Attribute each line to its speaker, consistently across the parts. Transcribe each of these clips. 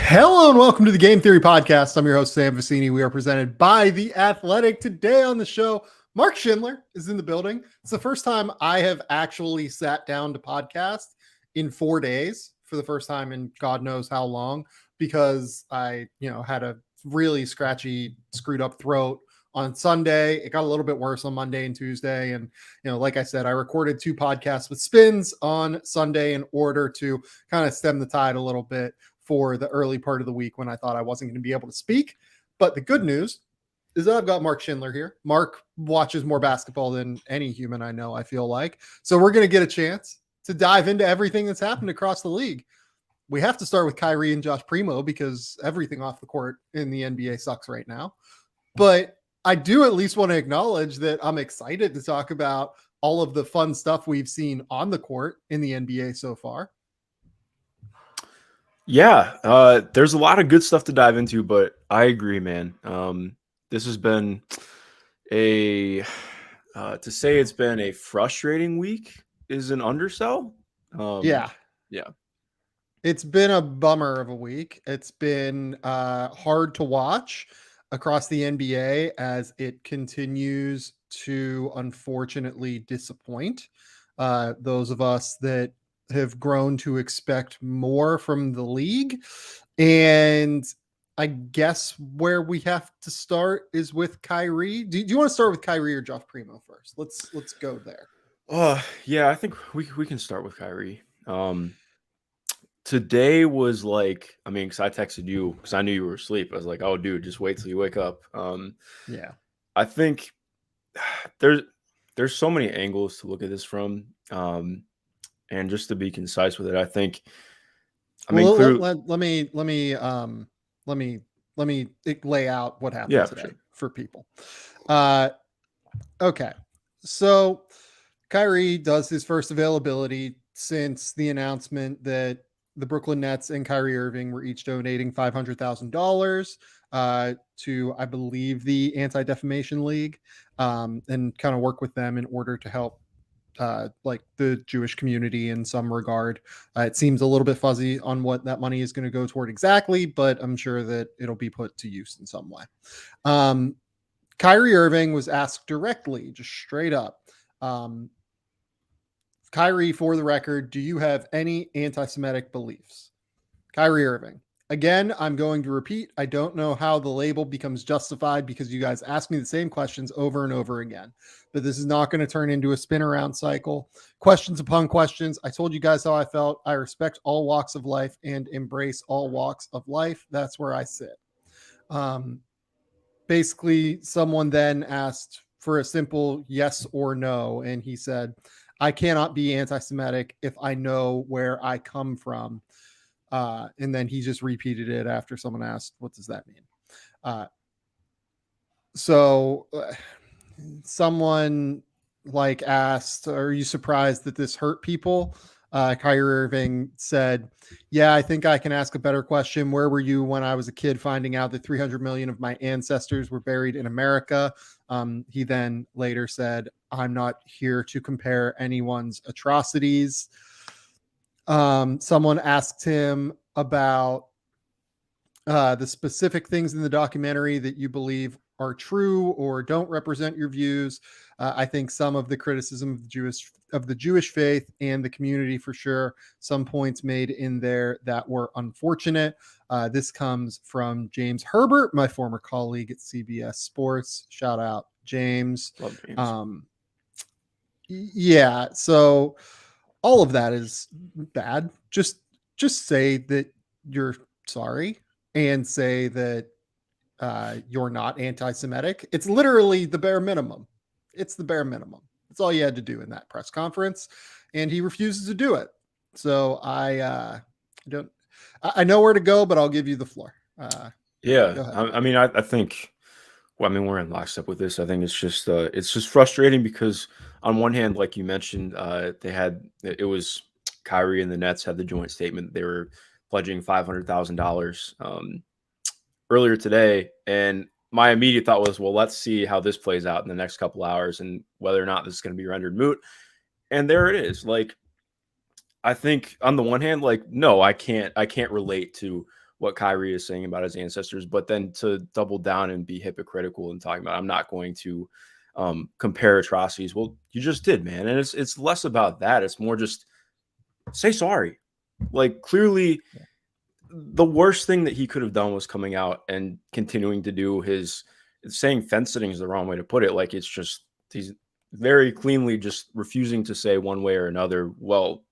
Speaker 1: Hello and welcome to the Game Theory Podcast. I'm your host, Sam Vicini. We are presented by The Athletic. Today on the show, Mark Schindler is in the building. It's the first time I have actually sat down to podcast in 4 days for the first time in God knows how long, because I, had a really scratchy, screwed up throat on Sunday. It got a little bit worse on Monday and Tuesday. And, like I said, I recorded 2 podcasts with Spins on Sunday in order to kind of stem the tide a little bit for the early part of the week when I thought I wasn't going to be able to speak. But the good news is that I've got Mark Schindler here. Mark watches more basketball than any human I know, I feel like. So we're going to get a chance to dive into everything that's happened across the league. We have to start with Kyrie and Josh Primo because everything off the court in the NBA sucks right now. But I do at least want to acknowledge that I'm excited to talk about all of the fun stuff we've seen on the court in the NBA so far.
Speaker 2: Yeah, there's a lot of good stuff to dive into, but I agree, man. This has been to say it's been a frustrating week is an undersell.
Speaker 1: Yeah. It's been a bummer of a week. It's been hard to watch across the NBA as it continues to unfortunately disappoint those of us that have grown to expect more from the league. And I guess where we have to start is with Kyrie. Do you want to start with Kyrie or Josh Primo first? Let's go there.
Speaker 2: Yeah, I think we can start with Kyrie. Today was like, because I texted you because I knew you were asleep. I was like, oh, dude, just wait till you wake up.
Speaker 1: Yeah.
Speaker 2: I think there's so many angles to look at this from. And just to be concise with it, I think.
Speaker 1: Let me lay out what happened today for people. Okay, so Kyrie does his first availability since the announcement that the Brooklyn Nets and Kyrie Irving were each donating $500,000 to, I believe, the Anti-Defamation League, and kind of work with them in order to help like the Jewish community in some regard. It seems a little bit fuzzy on what that money is going to go toward exactly, but I'm sure that it'll be put to use in some way. Kyrie Irving was asked directly, just straight up, Kyrie, for the record, do you have any anti-Semitic beliefs? Kyrie Irving. Again, I'm going to repeat, I don't know how the label becomes justified because you guys ask me the same questions over and over again. But this is not going to turn into a spin around cycle. Questions upon questions. I told you guys how I felt. I respect all walks of life and embrace all walks of life. That's where I sit. Basically, someone then asked for a simple yes or no. And he said, I cannot be anti-Semitic if I know where I come from. And then he just repeated it after someone asked, what does that mean? Someone like asked, are you surprised that this hurt people? Kyrie Irving said, yeah, I think I can ask a better question. Where were you when I was a kid finding out that 300 million of my ancestors were buried in America? He then later said, I'm not here to compare anyone's atrocities. Someone asked him about the specific things in the documentary that you believe are true or don't represent your views. I think some of the criticism of the Jewish faith and the community, for sure, some points made in there that were unfortunate. This comes from James Herbert, my former colleague at CBS Sports. Shout out, James.
Speaker 2: Love James.
Speaker 1: Yeah, so all of that is bad. Just say that you're sorry and say that you're not anti-Semitic. It's literally the bare minimum. It's the bare minimum. That's all you had to do in that press conference, and he refuses to do it. So I know where to go, but I'll give you the floor.
Speaker 2: I think. Well, we're in lockstep with this. I think it's just frustrating because on one hand, like you mentioned, it was Kyrie and the Nets had the joint statement. They were pledging $500,000 earlier today. And my immediate thought was, well, let's see how this plays out in the next couple hours and whether or not this is going to be rendered moot. And there it is. Like, I think on the one hand, like, no, I can't relate to what Kyrie is saying about his ancestors, but then to double down and be hypocritical and talking about, I'm not going to compare atrocities. Well, you just did, man. And it's less about that. It's more just say sorry. Like, clearly the worst thing that he could have done was coming out and continuing to do his saying fence sitting is the wrong way to put it. Like, it's just, he's very cleanly just refusing to say one way or another. Well,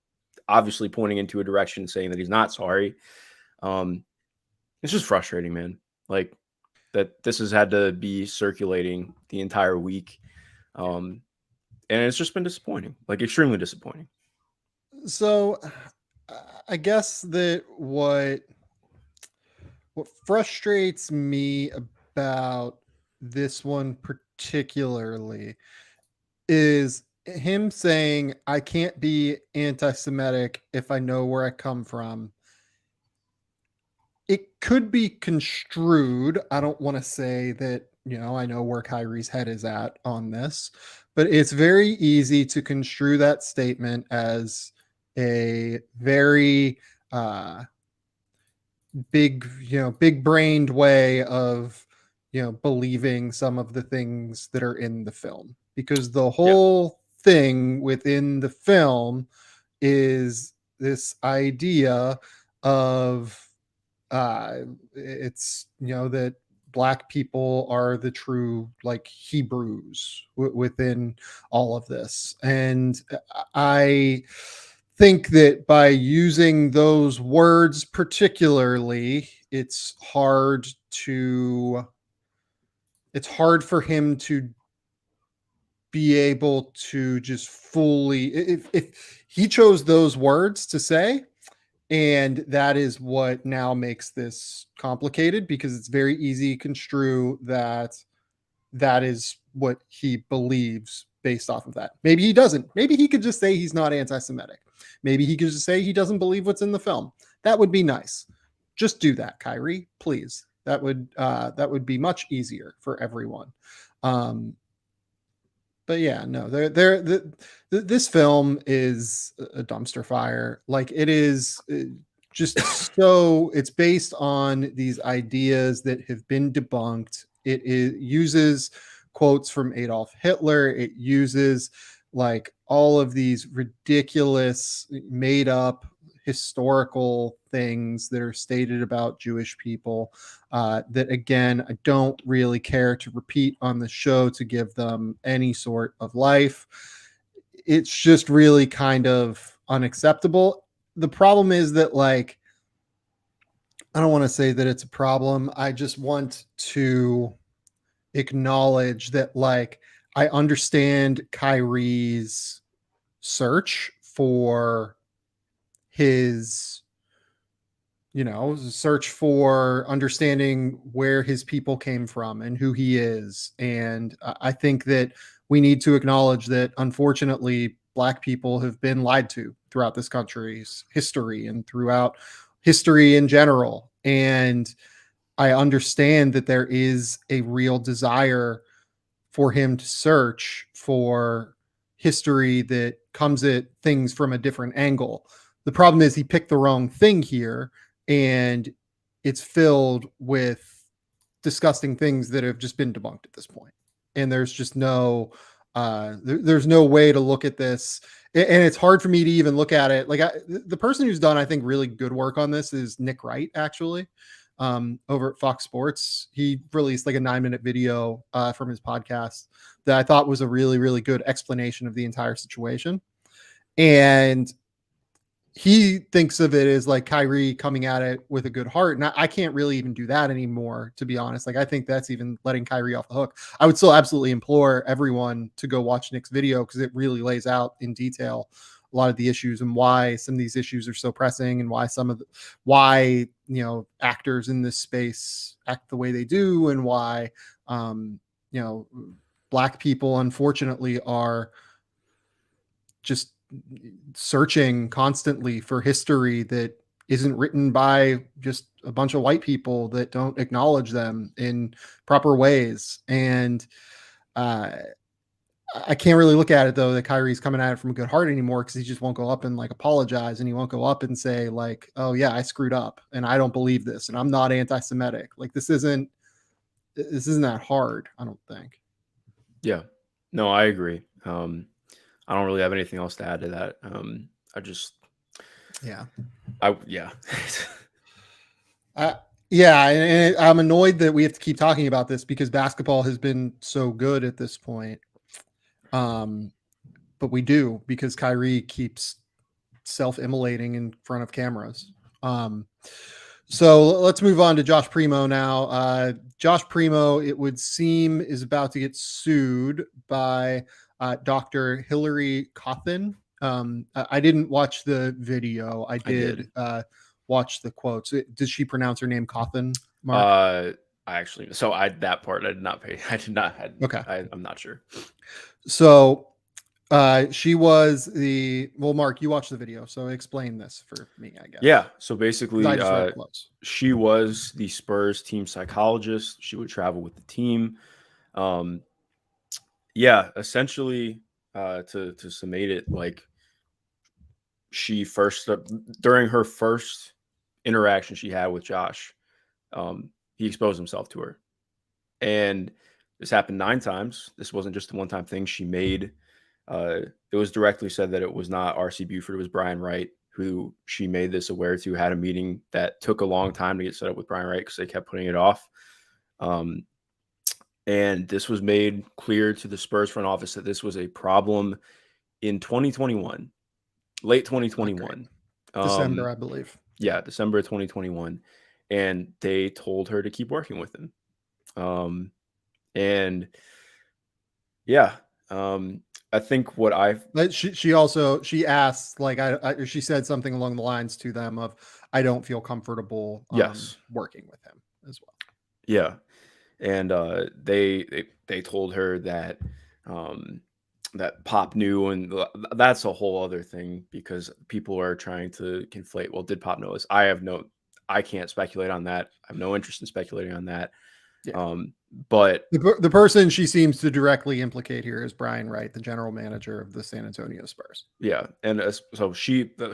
Speaker 2: obviously pointing into a direction saying that he's not sorry. It's just frustrating, man. Like, that this has had to be circulating the entire week. And it's just been disappointing, like extremely disappointing.
Speaker 1: So I guess that what frustrates me about this one particularly is him saying, I can't be anti-Semitic if I know where I come from. It could be construed. I don't want to say that, I know where Kyrie's head is at on this, but it's very easy to construe that statement as a very big brained way of, believing some of the things that are in the film, because the whole thing within the film is this idea of it's that Black people are the true like Hebrews within all of this. And I think that by using those words particularly, it's hard for him to be able to just fully, if he chose those words to say, and that is what now makes this complicated, because it's very easy to construe that is what he believes based off of that. Maybe he doesn't. Maybe he could just say he's not anti-Semitic. Maybe he could just say he doesn't believe what's in the film. That would be nice. Just do that, Kyrie, please. That would be much easier for everyone. But yeah, no, this film is a dumpster fire. Like, it is just so, it's based on these ideas that have been debunked. It uses quotes from Adolf Hitler. It uses like all of these ridiculous made up historical things that are stated about Jewish people that, again, I don't really care to repeat on the show to give them any sort of life. It's just really kind of unacceptable. The problem is that, like, I don't want to say that it's a problem. I just want to acknowledge that, like, I understand Kyrie's search for his, search for understanding where his people came from and who he is. And I think that we need to acknowledge that, unfortunately, Black people have been lied to throughout this country's history and throughout history in general. And I understand that there is a real desire for him to search for history that comes at things from a different angle. The problem is he picked the wrong thing here, and it's filled with disgusting things that have just been debunked at this point. And there's just no there's no way to look at this, and it's hard for me to even look at it. Like, the person who's done, I think, really good work on this is Nick Wright, actually, over at Fox Sports. He released like a 9-minute video from his podcast that I thought was a really, really good explanation of the entire situation. And he thinks of it as like Kyrie coming at it with a good heart. And I can't really even do that anymore, to be honest. Like, I think that's even letting Kyrie off the hook. I would still absolutely implore everyone to go watch Nick's video, because it really lays out in detail a lot of the issues and why some of these issues are so pressing, and why actors in this space act the way they do, and why Black people, unfortunately, are just searching constantly for history that isn't written by just a bunch of white people that don't acknowledge them in proper ways. And I can't really look at it though that Kyrie's coming at it from a good heart anymore, because he just won't go up and like apologize, and he won't go up and say like, oh yeah, I screwed up and I don't believe this and I'm not anti-Semitic. Like this isn't that hard, I don't think.
Speaker 2: Yeah, no, I agree. I don't really have anything else to add to that.
Speaker 1: Yeah.
Speaker 2: Yeah.
Speaker 1: Yeah, and I'm annoyed that we have to keep talking about this because basketball has been so good at this point. But we do, because Kyrie keeps self-immolating in front of cameras. So let's move on to Josh Primo now. Josh Primo, it would seem, is about to get sued by Dr. Hillary Cawthon. I didn't watch the video. I did. Watch the quotes. Did she pronounce her name Cawthon, Mark?
Speaker 2: That part I did not pay. I did not. Okay. I'm not sure.
Speaker 1: So she was Mark, you watched the video, so explain this for me, I guess.
Speaker 2: Yeah. So basically, she was the Spurs team psychologist. She would travel with the team. Yeah, essentially, to summate it, like she first, during her first interaction she had with Josh, he exposed himself to her. And this happened 9 times. This wasn't just a one-time thing. She made, it was directly said that it was not RC Buford, it was Brian Wright, who she made this aware to, had a meeting that took a long time to get set up with Brian Wright because they kept putting it off. And this was made clear to the Spurs front office that this was a problem in 2021, late 2021.
Speaker 1: December, I believe.
Speaker 2: Yeah, December 2021. And they told her to keep working with him. And yeah, I think what
Speaker 1: she asked, like, she said something along the lines to them of, I don't feel comfortable working with him as well.
Speaker 2: Yeah. And they told her that that Pop knew, and that's a whole other thing because people are trying to conflate. Well, did Pop know this? I can't speculate on that. I have no interest in speculating on that. Yeah. But
Speaker 1: the person she seems to directly implicate here is Brian Wright, the general manager of the San Antonio Spurs.
Speaker 2: Yeah, and so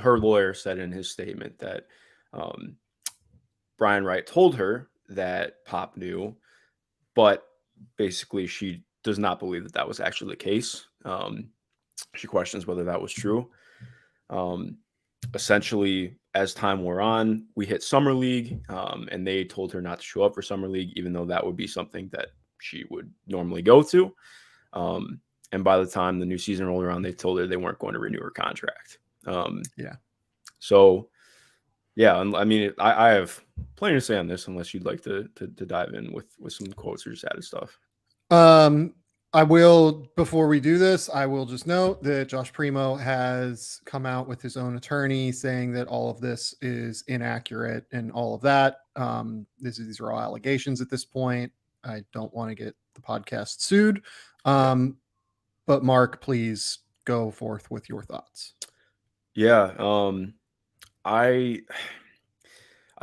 Speaker 2: her lawyer said in his statement that Brian Wright told her that Pop knew, but basically she does not believe that that was actually the case. She questions whether that was true. Essentially, as time wore on, we hit Summer League, and they told her not to show up for Summer League, even though that would be something that she would normally go to. And by the time the new season rolled around, they told her they weren't going to renew her contract.
Speaker 1: Yeah.
Speaker 2: So, yeah, I mean, I have plenty to say on this, unless you'd like to dive in with some quotes or just added stuff.
Speaker 1: I will, before we do this, I will just note that Josh Primo has come out with his own attorney saying that all of this is inaccurate and all of that. These are all allegations at this point. I don't want to get the podcast sued. But Mark, please go forth with your thoughts.
Speaker 2: Yeah. I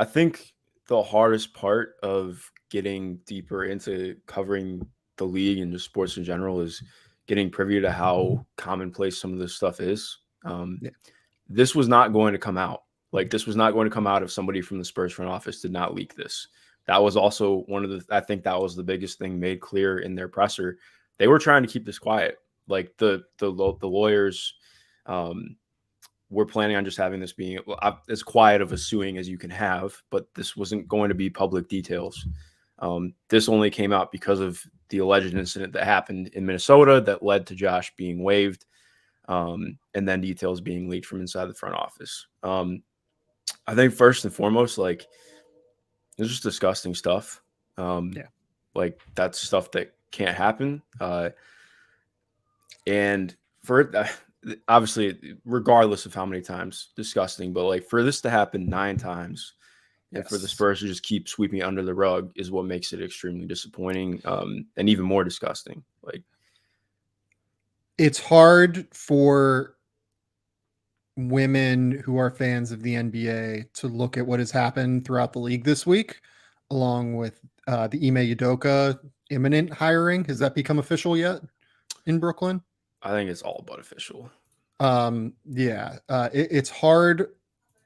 Speaker 2: think the hardest part of getting deeper into covering the league and just sports in general is getting privy to how commonplace some of this stuff is. This was not going to come out. Like, this was not going to come out if somebody from the Spurs front office did not leak this. That was also I think that was the biggest thing made clear in their presser. They were trying to keep this quiet. Like the lawyers were planning on just having this being as quiet of a suing as you can have, but this wasn't going to be public details. This only came out because of the alleged incident that happened in Minnesota that led to Josh being waived, and then details being leaked from inside the front office. I think first and foremost, like, it's just disgusting stuff. Like, that's stuff that can't happen. And for obviously, regardless of how many times, disgusting, but like, for this to happen 9 times, and for the Spurs to just keep sweeping it under the rug is what makes it extremely disappointing, and even more disgusting. Like,
Speaker 1: it's hard for women who are fans of the NBA to look at what has happened throughout the league this week, along with the Ime Udoka imminent hiring. Has that become official yet in Brooklyn?
Speaker 2: I think it's all but official.
Speaker 1: It's hard,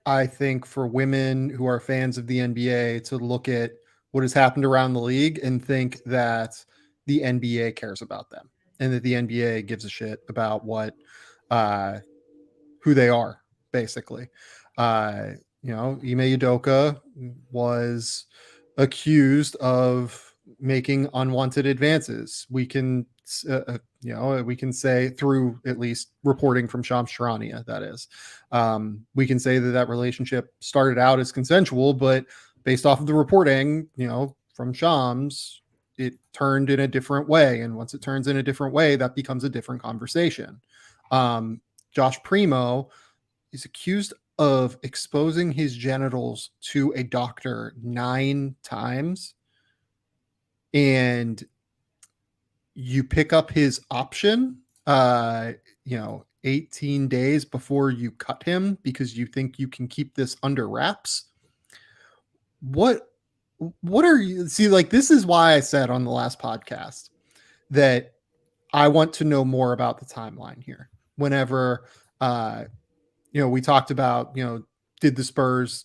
Speaker 1: I think, for women who are fans of the NBA to look at what has happened around the league and think that the NBA cares about them and that the NBA gives a shit about what who they are, basically. Ime Udoka was accused of making unwanted advances. We can say through at least reporting from Shams Charania, that is, we can say that relationship started out as consensual, but based off of the reporting, from Shams, it turned in a different way. And once it turns in a different way, that becomes a different conversation. Josh Primo is accused of exposing his genitals to a doctor 9 times, and you pick up his option 18 days before you cut him because you think you can keep this under wraps. What are you see, like, this is why I said on the last podcast that I want to know more about the timeline here. Whenever we talked about, did the Spurs,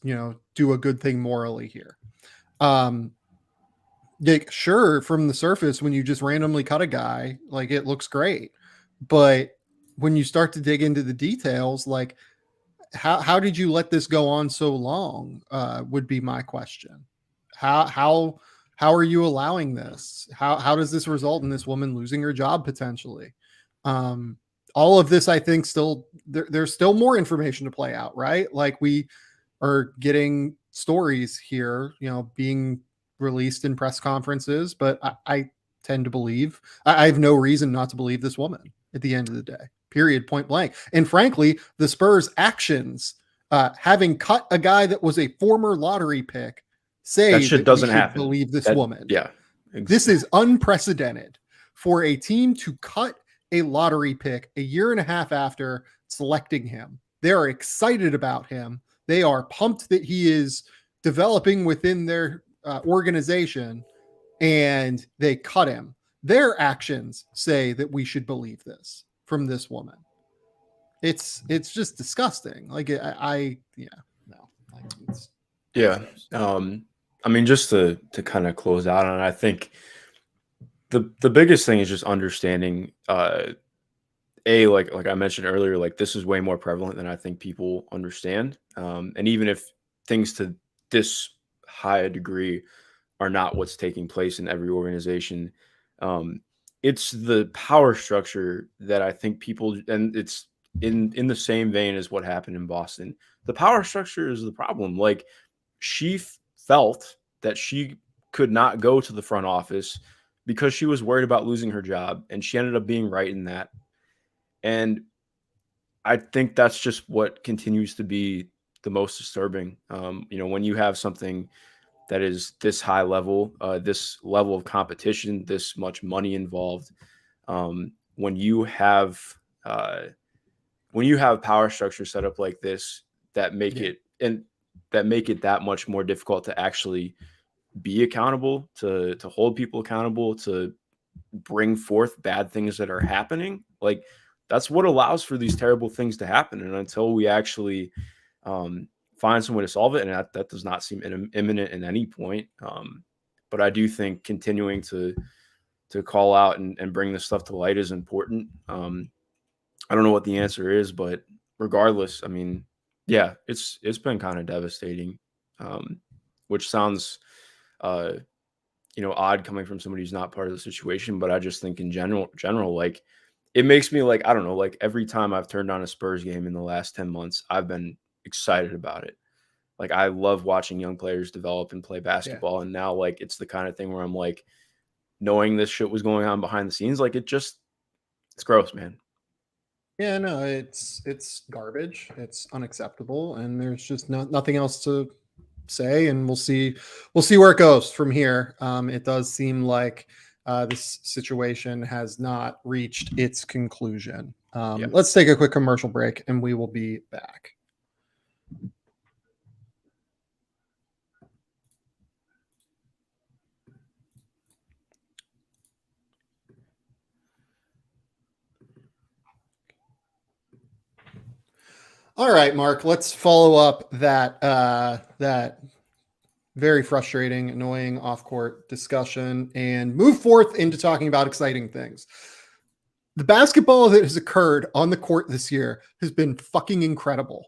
Speaker 1: do a good thing morally here? Like, sure, from the surface, when you just randomly cut a guy, like, it looks great. But when you start to dig into the details, like, how did you let this go on so long? Would be my question. How are you allowing this? How does this result in this woman losing her job potentially? All of this, I think, still there's still more information to play out, right? Like, we are getting stories here, being released in press conferences, but I tend to believe I have no reason not to believe this woman at the end of the day. Period. Point blank. And frankly, the Spurs' actions, having cut a guy that was a former lottery pick, say
Speaker 2: that shit
Speaker 1: that we
Speaker 2: doesn't
Speaker 1: should
Speaker 2: happen.
Speaker 1: believe this woman.
Speaker 2: Yeah,
Speaker 1: exactly. This is unprecedented for a team to cut a lottery pick a year and a half after selecting him. They are excited about him. They are pumped that he is developing within their organization, and they cut him. Their actions say that we should believe this from this woman. It's just disgusting. Like,
Speaker 2: yeah. I mean, just to kind of close out on it, I think the biggest thing is just understanding like I mentioned earlier, like, this is way more prevalent than I think people understand. And even if things to this high a degree are not what's taking place in every organization, it's the power structure that I think people, and it's in the same vein as what happened in Boston. The power structure is the problem. Like, she felt that she could not go to the front office because she was worried about losing her job, and she ended up being right in that. And I think that's just what continues to be the most disturbing. When you have something that is this high level, this level of competition, this much money involved, when you have power structures set up like this that make it that much more difficult to actually be accountable, to hold people accountable, to bring forth bad things that are happening, like, that's what allows for these terrible things to happen. And until we actually find some way to solve it, and that does not seem imminent at any point, but I do think continuing to call out and bring this stuff to light is important. I don't know what the answer is, but regardless, I mean, yeah, it's been kind of devastating, which sounds odd coming from somebody who's not part of the situation. But I just think in general, like, it makes me, like, I don't know, like, every time I've turned on a Spurs game in the last 10 months, I've been excited about it. Like, I love watching young players develop and play basketball. And now, like, it's the kind of thing where I'm like, knowing this shit was going on behind the scenes, like, it's gross, man.
Speaker 1: Yeah, no, it's garbage. It's unacceptable, and there's just nothing else to say. And we'll see where it goes from here. It does seem like this situation has not reached its conclusion. Let's take a quick commercial break, and we will be back. All right, Mark, let's follow up that very frustrating, annoying off-court discussion and move forth into talking about exciting things. The basketball that has occurred on the court this year has been fucking incredible.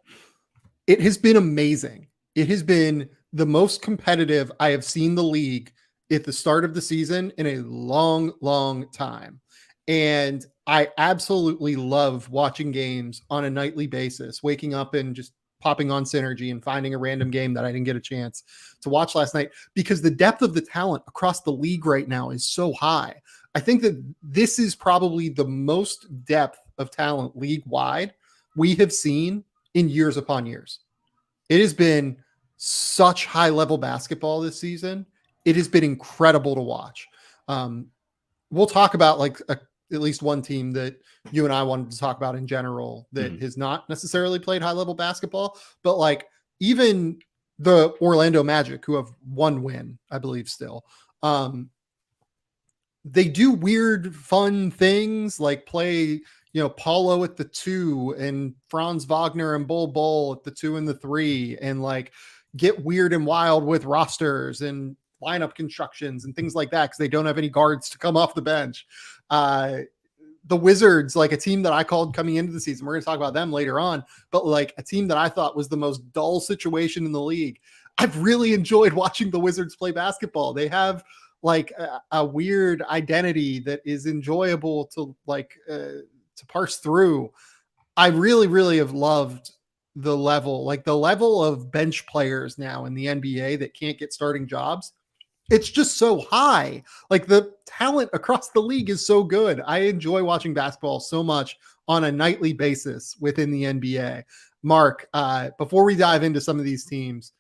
Speaker 1: It has been amazing. It has been the most competitive I have seen the league at the start of the season in a long, long time. And I absolutely love watching games on a nightly basis, waking up and just popping on Synergy and finding a random game that I didn't get a chance to watch last night, because the depth of the talent across the league right now is so high. I think that this is probably the most depth of talent league wide we have seen in years upon years. It has been such high level basketball this season. It has been incredible to watch. We'll talk about like at least one team that you and I wanted to talk about in general that has not necessarily played high level basketball, but like even the Orlando Magic, who have one win, I believe still, they do weird, fun things like play, Paulo at the 2 and Franz Wagner and Bol at the 2 and the 3, and like get weird and wild with rosters and lineup constructions and things like that, because they don't have any guards to come off the bench. The Wizards, like a team that I called coming into the season, we're going to talk about them later on, but like a team that I thought was the most dull situation in the league. I've really enjoyed watching the Wizards play basketball. They have like a weird identity that is enjoyable to to parse through. I really, really have loved the level of bench players now in the NBA that can't get starting jobs. It's just so high. Like the talent across the league is so good. I enjoy watching basketball so much on a nightly basis within the NBA. Mark, before we dive into some of these teams,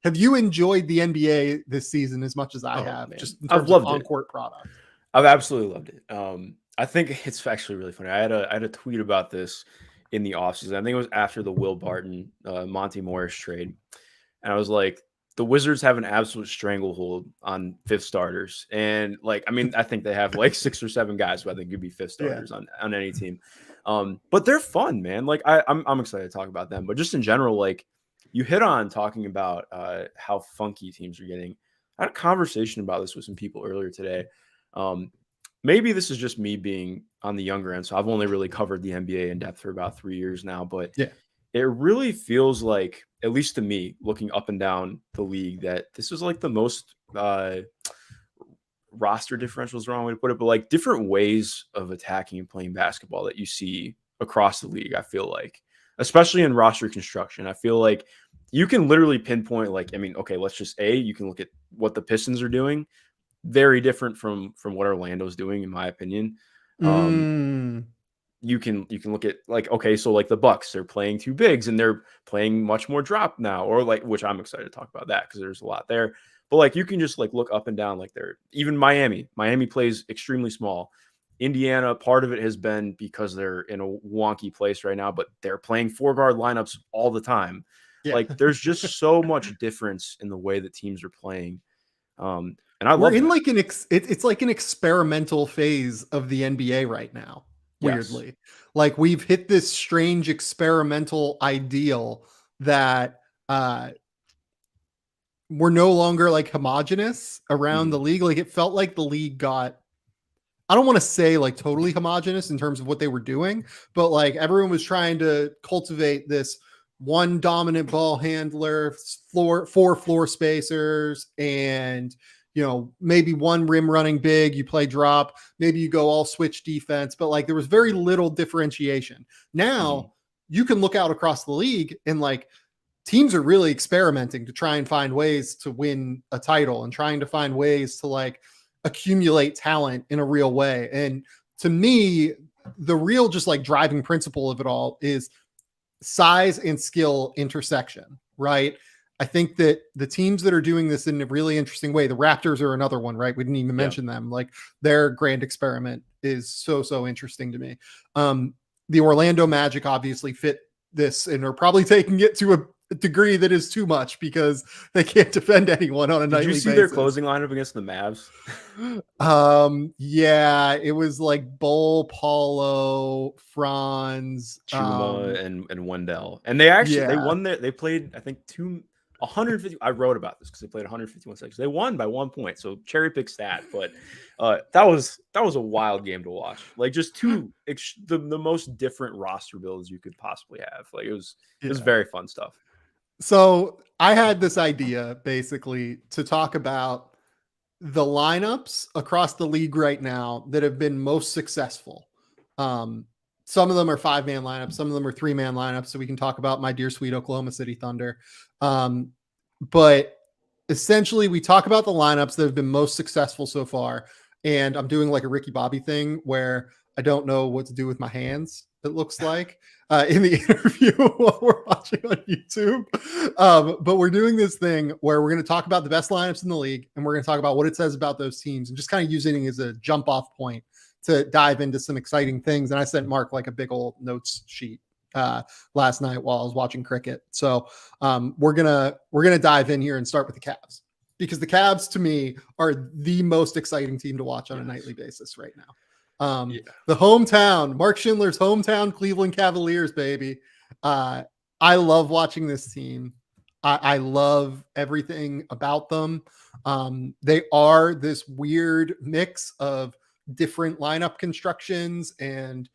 Speaker 1: have you enjoyed the NBA this season as much as I have?
Speaker 2: Man.
Speaker 1: Just in terms of on-court product.
Speaker 2: I've absolutely loved it. I think it's actually really funny. I had a tweet about this in the offseason. I think it was after the Will Barton, Monty Morris trade. And I was like, the Wizards have an absolute stranglehold on fifth starters. And like, I mean, I think they have like 6 or 7 guys who I think could be fifth starters on any team. But they're fun, man. Like I'm excited to talk about them, but just in general, like you hit on talking about how funky teams are getting. I had a conversation about this with some people earlier today. Maybe this is just me being on the younger end. So I've only really covered the NBA in depth for about 3 years now, but it really feels like, at least to me, looking up and down the league, that this is like the most roster differential is the wrong way to put it, but like different ways of attacking and playing basketball that you see across the league. I feel like, especially in roster construction, I feel like you can literally pinpoint, like, I mean, okay, let's just you can look at what the Pistons are doing. Very different from what Orlando's doing, in my opinion. You can look at like, okay, so like the Bucks, they're playing 2 bigs and they're playing much more drop now, or like, which I'm excited to talk about that because there's a lot there. But like you can just like look up and down, like they're even Miami plays extremely small. Indiana, part of it has been because they're in a wonky place right now, but they're playing 4-guard lineups all the time. Like there's just so much difference in the way that teams are playing. And we're in
Speaker 1: like it's like an experimental phase of the NBA right now. Weirdly, like we've hit this strange experimental ideal that we're no longer like homogenous around the league. Like it felt like the league got, I don't want to say like totally homogenous in terms of what they were doing, but like everyone was trying to cultivate this one dominant ball handler, 4 floor spacers, and maybe one rim running big, you play drop, maybe you go all switch defense, but like there was very little differentiation. Now you can look out across the league and like teams are really experimenting to try and find ways to win a title and trying to find ways to like accumulate talent in a real way. And to me, the real just like driving principle of it all is size and skill intersection, right? I think that the teams that are doing this in a really interesting way, the Raptors are another one, right? We didn't even mention them. Like their grand experiment is so interesting to me. The Orlando Magic obviously fit this and are probably taking it to degree that is too much because they can't defend anyone on a nightly basis.
Speaker 2: Did you see their closing lineup against the Mavs?
Speaker 1: Yeah, it was like Bull, Paulo, Franz,
Speaker 2: Chuma, and Wendell. And they won they played, I think, 150. I wrote about this because they played 151 seconds. They won by 1 point. So cherry pick stat, but that was a wild game to watch. Like just the most different roster builds you could possibly have. Like it was very fun stuff.
Speaker 1: So I had this idea basically to talk about the lineups across the league right now that have been most successful. Some of them are 5-man lineups. Some of them are 3-man lineups. So we can talk about my dear sweet Oklahoma City Thunder. But essentially we talk about the lineups that have been most successful so far. And I'm doing like a Ricky Bobby thing where I don't know what to do with my hands. It looks like in the interview while we're watching on YouTube. But we're doing this thing where we're going to talk about the best lineups in the league. And we're going to talk about what it says about those teams and just kind of using it as a jump off point to dive into some exciting things. And I sent Mark like a big old notes sheet last night while I was watching cricket. So we're gonna dive in here and start with the Cavs, because the Cavs to me are the most exciting team to watch on a nightly basis right now. The hometown, Mark Schindler's hometown, Cleveland Cavaliers, baby. I love watching this team. I love everything about them. They are this weird mix of different lineup constructions and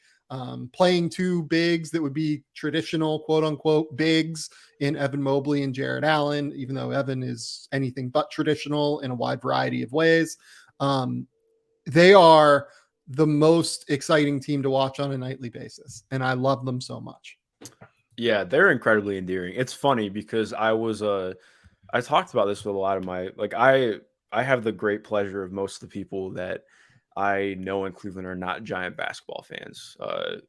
Speaker 1: playing two bigs that would be traditional, quote unquote, bigs in Evan Mobley and Jared Allen, even though Evan is anything but traditional in a wide variety of ways. They are the most exciting team to watch on a nightly basis, and I love them so much.
Speaker 2: Yeah, they're incredibly endearing. It's funny because I talked about this with a lot of my, like, I have the great pleasure of most of the people that I know in Cleveland are not giant basketball fans.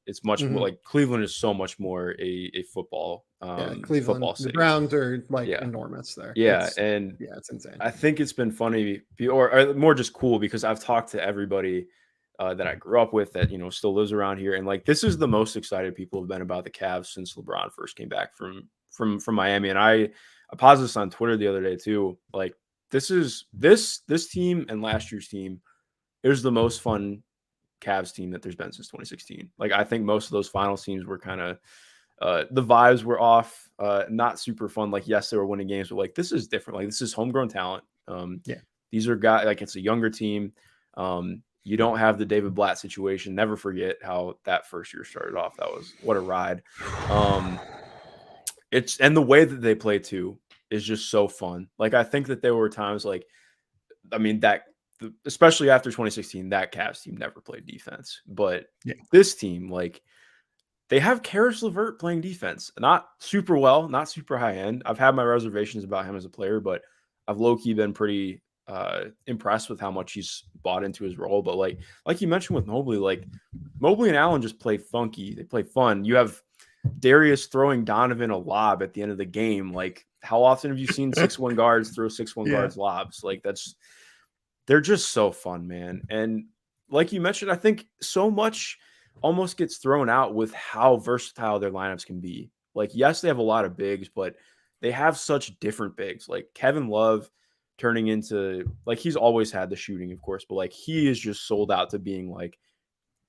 Speaker 2: It's much more like Cleveland is so much more a football
Speaker 1: Cleveland,
Speaker 2: football city.
Speaker 1: The Browns are like enormous there.
Speaker 2: It's insane. I think it's been funny or more just cool because I've talked to everybody that I grew up with that, still lives around here. And like, this is the most excited people have been about the Cavs since LeBron first came back from Miami. And I paused this on Twitter the other day too. Like this team and last year's team, it was the most fun Cavs team that there's been since 2016. Like, I think most of those finals teams were kind of the vibes were off, not super fun. Like, yes, they were winning games, but like, this is different. Like, this is homegrown talent. These are guys, like, it's a younger team. You don't have the David Blatt situation. Never forget how that first year started off. That was what a ride. And the way that they play too is just so fun. Like, I think that there were times like, I mean, especially after 2016, that Cavs team never played defense. But this team, like, they have Karis LeVert playing defense. Not super well, not super high end. I've had my reservations about him as a player, but I've low-key been pretty impressed with how much he's bought into his role. But like you mentioned with Mobley, like Mobley and Allen just play funky. They play fun. You have Darius throwing Donovan a lob at the end of the game. Like, how often have you seen 6'1" guards throw 6'1" guards lobs? Like, they're just so fun, man. And like you mentioned, I think so much almost gets thrown out with how versatile their lineups can be. Like, yes, they have a lot of bigs, but they have such different bigs. Like Kevin Love turning into, like, he's always had the shooting, of course, but like he is just sold out to being like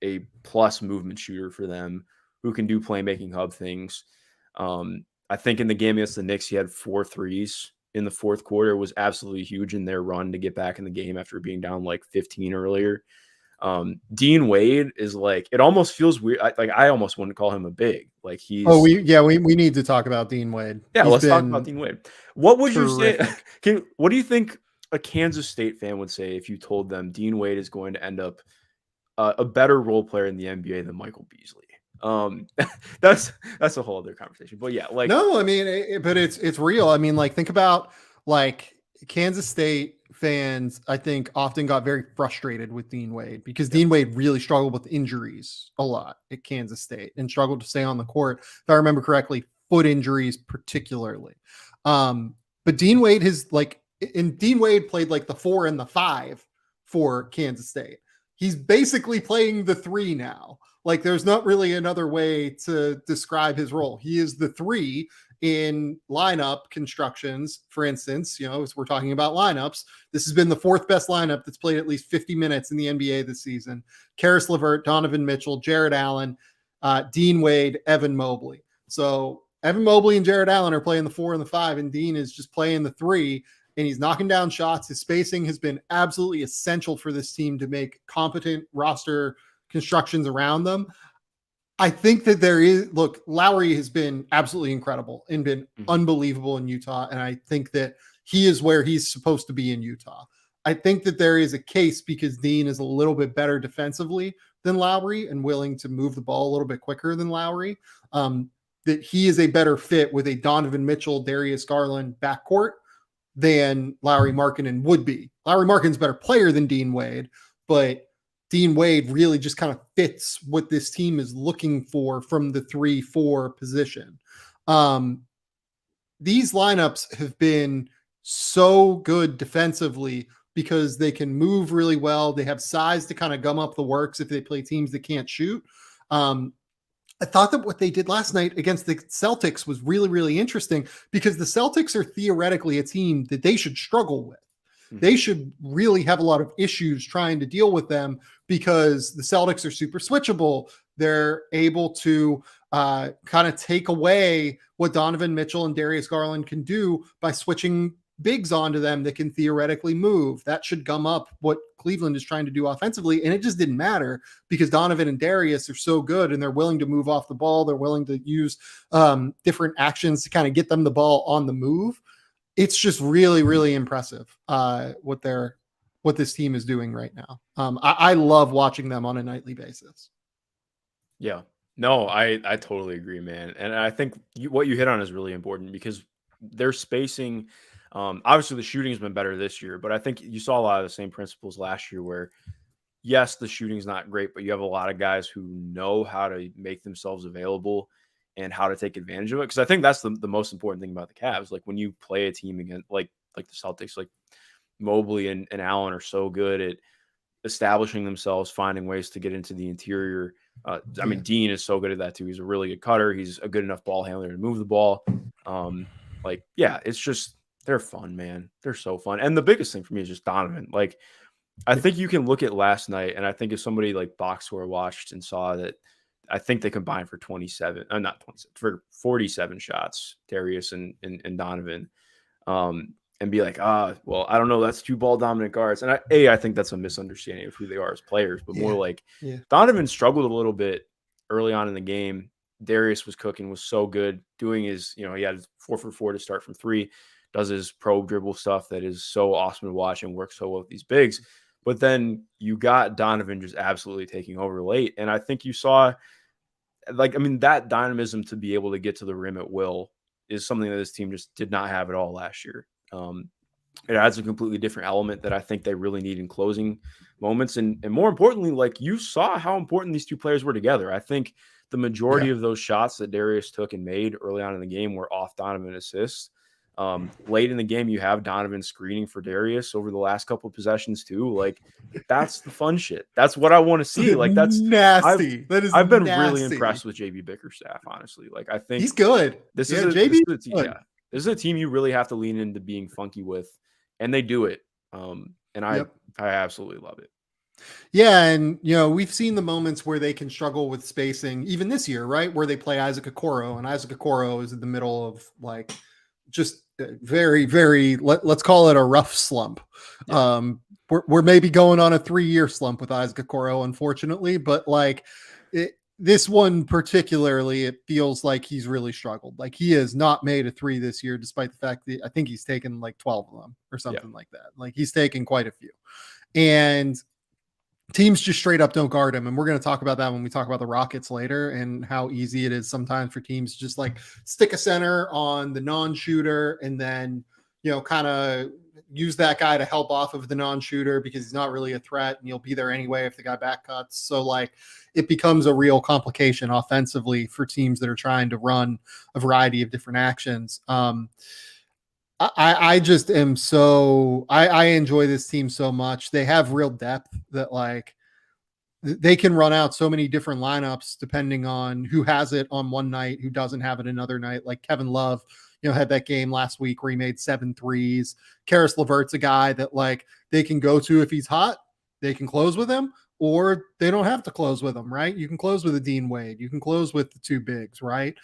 Speaker 2: a plus movement shooter for them who can do playmaking hub things. I think in the game against the Knicks, he had 4 threes in the fourth quarter. Was absolutely huge in their run to get back in the game after being down like 15 earlier. Dean Wade is like, it almost feels weird. I almost wouldn't call him a big, like he's.
Speaker 1: Oh, we need to talk about Dean Wade.
Speaker 2: Yeah, let's talk about Dean Wade. What would you say? What do you think a Kansas State fan would say if you told them Dean Wade is going to end up a better role player in the NBA than Michael Beasley? That's a whole other conversation. But yeah, like,
Speaker 1: no, I mean, but it's real. I mean, like, think about like Kansas State fans, I think, often got very frustrated with Dean Wade because Dean Wade really struggled with injuries a lot at Kansas State and struggled to stay on the court. If I remember correctly, foot injuries particularly. But Dean Wade Dean Wade played like the 4 and the 5 for Kansas State. He's basically playing the 3 now. Like, there's not really another way to describe his role. He is the 3, in lineup constructions, for instance, as we're talking about lineups, this has been the fourth best lineup that's played at least 50 minutes in the NBA this season. Karis LeVert, Donovan Mitchell, Jared Allen, Dean Wade, Evan Mobley. So Evan Mobley and Jared Allen are playing the 4 and the 5, and Dean is just playing the 3, and he's knocking down shots. His spacing has been absolutely essential for this team to make competent roster constructions around them. I think that Lowry has been absolutely incredible and been unbelievable in Utah. And I think that he is where he's supposed to be in Utah. I think that there is a case because Dean is a little bit better defensively than Lowry and willing to move the ball a little bit quicker than Lowry. That he is a better fit with a Donovan Mitchell, Darius Garland backcourt than Lauri Markkanen would be. Lauri Markkanen's a better player than Dean Wade, but Dean Wade really just kind of fits what this team is looking for from the 3-4 position. These lineups have been so good defensively because they can move really well. They have size to kind of gum up the works if they play teams that can't shoot. I thought that what they did last night against the Celtics was really, really interesting because the Celtics are theoretically a team that they should struggle with. They should really have a lot of issues trying to deal with them because the Celtics are super switchable. They're able to kind of take away what Donovan Mitchell and Darius Garland can do by switching bigs onto them that can theoretically move. That should gum up what Cleveland is trying to do offensively. And it just didn't matter because Donovan and Darius are so good and they're willing to move off the ball. They're willing to use different actions to kind of get them the ball on the move. It's just really, really impressive what this team is doing right now. I love watching them on a nightly basis.
Speaker 2: Yeah, no, I totally agree, man. And I think what you hit on is really important because their spacing, obviously the shooting has been better this year, but I think you saw a lot of the same principles last year where, yes, the shooting's not great, but you have a lot of guys who know how to make themselves available and how to take advantage of it. Because I think that's the most important thing about the Cavs. Like when you play a team against like the Celtics, like Mobley and Allen are so good at establishing themselves, finding ways to get into the interior. I mean, Dean is so good at that too. He's a really good cutter. He's a good enough ball handler to move the ball. It's just, they're fun, man. They're so fun. And the biggest thing for me is just Donovan. Like, I think you can look at last night, and I think if somebody like Boxscore watched and saw that, I think they combined for 47 shots, Darius and Donovan, and be like, well, I don't know, that's 2 ball dominant guards. And I think that's a misunderstanding of who they are as players, but more like Donovan struggled a little bit early on in the game. Darius was cooking, was so good doing his, he had 4 for 4 to start from 3, does his pro dribble stuff that is so awesome to watch and works so well with these bigs. But then you got Donovan just absolutely taking over late. And I think you saw, that dynamism to be able to get to the rim at will is something that this team just did not have at all last year. It adds a completely different element that I think they really need in closing moments. And more importantly, like you saw how important these two players were together. I think the majority of those shots that Darius took and made early on in the game were off Donovan assists. Late in the game, you have Donovan screening for Darius over the last couple of possessions too. Like that's the fun shit. That's what I want to see. Like that's
Speaker 1: nasty.
Speaker 2: I've been really impressed with JB Bickerstaff, honestly. Like I think
Speaker 1: he's good.
Speaker 2: This is a team you really have to lean into being funky with, and they do it. I absolutely love it.
Speaker 1: Yeah, and we've seen the moments where they can struggle with spacing, even this year, right? Where they play Isaac Okoro, and Isaac Okoro is in the middle of like just very, very, let's call it a rough slump. Yeah. We're maybe going on a 3-year slump with Isaac Okoro, unfortunately, but like this one particularly, it feels like he's really struggled. Like he has not made a 3 this year, despite the fact that I think he's taken like 12 of them or something like that. Like he's taken quite a few, and teams just straight up don't guard him. And we're going to talk about that when we talk about the Rockets later and how easy it is sometimes for teams to just like stick a center on the non-shooter and then, kind of use that guy to help off of the non-shooter because he's not really a threat and you'll be there anyway if the guy back cuts. So like it becomes a real complication offensively for teams that are trying to run a variety of different actions. I just am I enjoy this team so much. They have real depth that like they can run out so many different lineups depending on who has it on one night, who doesn't have it another night. Like Kevin Love, had that game last week where he made 7 threes. Karis LeVert's a guy that like they can go to if he's hot, they can close with him, or they don't have to close with him, right? You can close with a Dean Wade. You can close with the two bigs, right?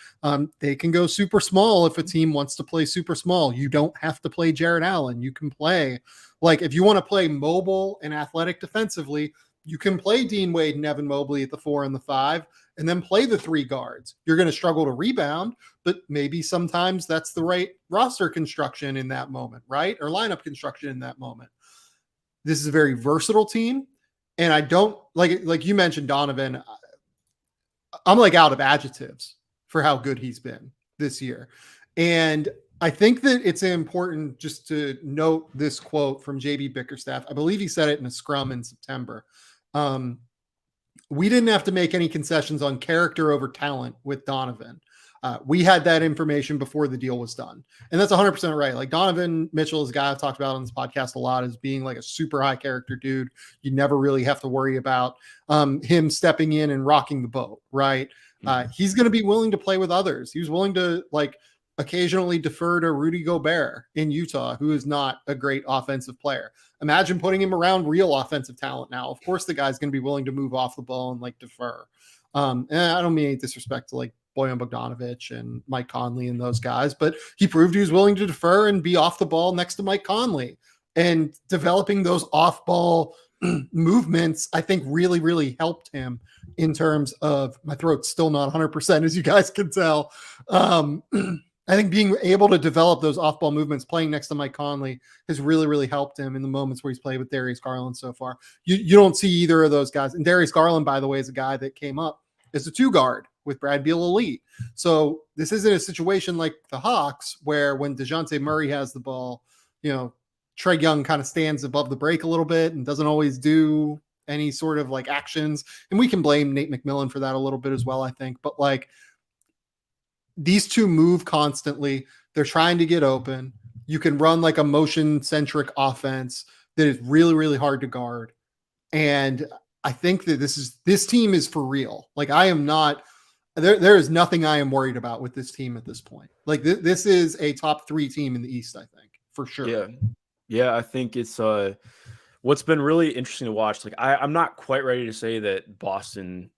Speaker 1: They can go super small if a team wants to play super small. You don't have to play Jared Allen. You can play, like, if you want to play mobile and athletic defensively, you can play Dean Wade and Evan Mobley at the 4 and the 5, and then play the 3 guards. You're going to struggle to rebound, but maybe sometimes that's the right roster construction in that moment, right? Or lineup construction in that moment. This is a very versatile team. And I don't like you mentioned Donovan. I'm like out of adjectives for how good he's been this year. And I think that it's important just to note this quote from JB Bickerstaff. I believe he said it in a scrum in September. We didn't have to make any concessions on character over talent with Donovan. We had that information before the deal was done. And that's 100% right. Like Donovan Mitchell is a guy I've talked about on this podcast a lot as being like a super high character dude. You never really have to worry about him stepping in and rocking the boat, right? He's going to be willing to play with others. He was willing to like occasionally defer to Rudy Gobert in Utah, who is not a great offensive player. Imagine putting him around real offensive talent now. Of course, the guy's going to be willing to move off the ball and like defer. And I don't mean any disrespect to like Bojan Bogdanovic and Mike Conley and those guys, but he proved he was willing to defer and be off the ball next to Mike Conley. And developing those off-ball movements, I think really, really helped him in terms of, my throat's still not 100%, as you guys can tell. I think being able to develop those off-ball movements, playing next to Mike Conley, has really, really helped him in the moments where he's played with Darius Garland so far. You don't see either of those guys. And Darius Garland, by the way, is a guy that came up as a 2 guard with Brad Beal elite. So this isn't a situation like the Hawks where when DeJounte Murray has the ball, Trae Young kind of stands above the break a little bit and doesn't always do any sort of like actions. And we can blame Nate McMillan for that a little bit as well, I think. But like, these two move constantly. They're trying to get open. You can run like a motion-centric offense that is really, really hard to guard. And I think that this team is for real. Like I am not, there is nothing I am worried about with this team at this point. Like this is a top 3 team in the East, I think, for sure.
Speaker 2: Yeah. Yeah. I think it's, what's been really interesting to watch. Like I'm not quite ready to say that Boston,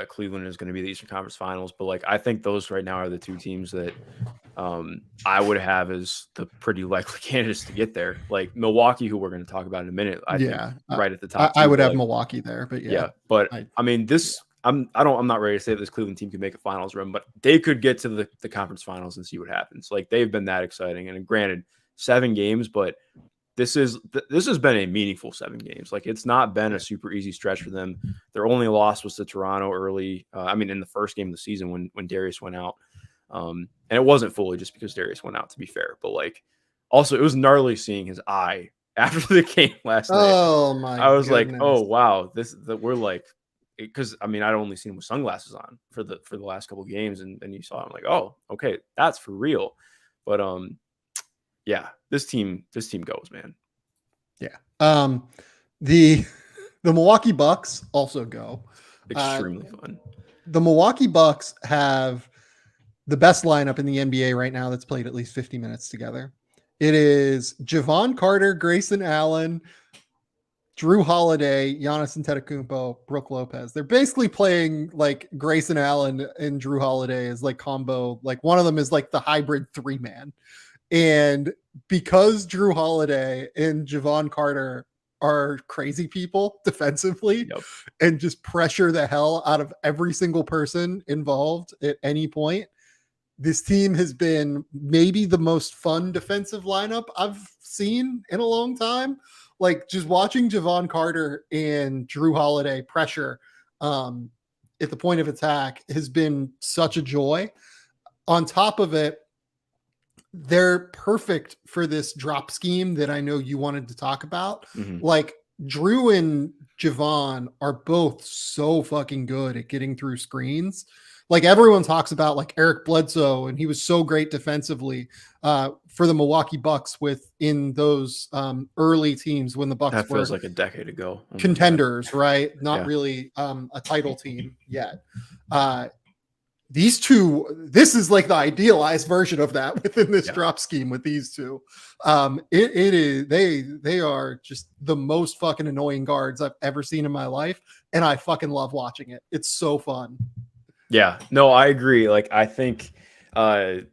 Speaker 2: Cleveland is going to be the Eastern Conference Finals, but like I think those right now are the 2 teams that I would have as the pretty likely candidates to get there. Like Milwaukee, who we're going to talk about in a minute, I think right at the top.
Speaker 1: I would have Milwaukee there, but
Speaker 2: but I mean I'm not ready to say that this Cleveland team can make a finals run, but they could get to the conference finals and see what happens. Like they've been that exciting, and granted 7 games, but this has been a meaningful 7 games. Like it's not been a super easy stretch for them. Their only loss was to Toronto early. In the first game of the season when Darius went out, and it wasn't fully just because Darius went out, to be fair. But like, also it was gnarly seeing his eye after the game last night.
Speaker 1: Oh my!
Speaker 2: I was like, oh wow, we're like, because I'd only seen him with sunglasses on for the last couple of games, and you saw him like, oh okay, that's for real. But yeah, this team goes, man.
Speaker 1: Yeah. The Milwaukee Bucks also go.
Speaker 2: Extremely fun.
Speaker 1: The Milwaukee Bucks have the best lineup in the NBA right now that's played at least 50 minutes together. It is Javon Carter, Grayson Allen, Drew Holiday, Giannis Antetokounmpo, Brook Lopez. They're basically playing like Grayson Allen and Drew Holiday as like combo. Like one of them is like the hybrid 3-man. And because Drew Holiday and Javon Carter are crazy people defensively and just pressure the hell out of every single person involved at any point, this team has been maybe the most fun defensive lineup I've seen in a long time. Like just watching Javon Carter and Drew Holiday pressure at the point of attack has been such a joy. On top of it, they're perfect for this drop scheme that I know you wanted to talk about. Mm-hmm. Like Drew and Javon are both so fucking good at getting through screens. like everyone talks about like Eric Bledsoe, and he was so great defensively for the Milwaukee Bucks within those early teams when the Bucks
Speaker 2: That feels
Speaker 1: were
Speaker 2: like a decade ago. Oh
Speaker 1: contenders, right? Not really a title team yet. These two, this is like the idealized version of that within this drop scheme with these two. It is they are just the most fucking annoying guards I've ever seen in my life, and I fucking love watching it. It's so fun.
Speaker 2: Yeah, no, I agree. Like I think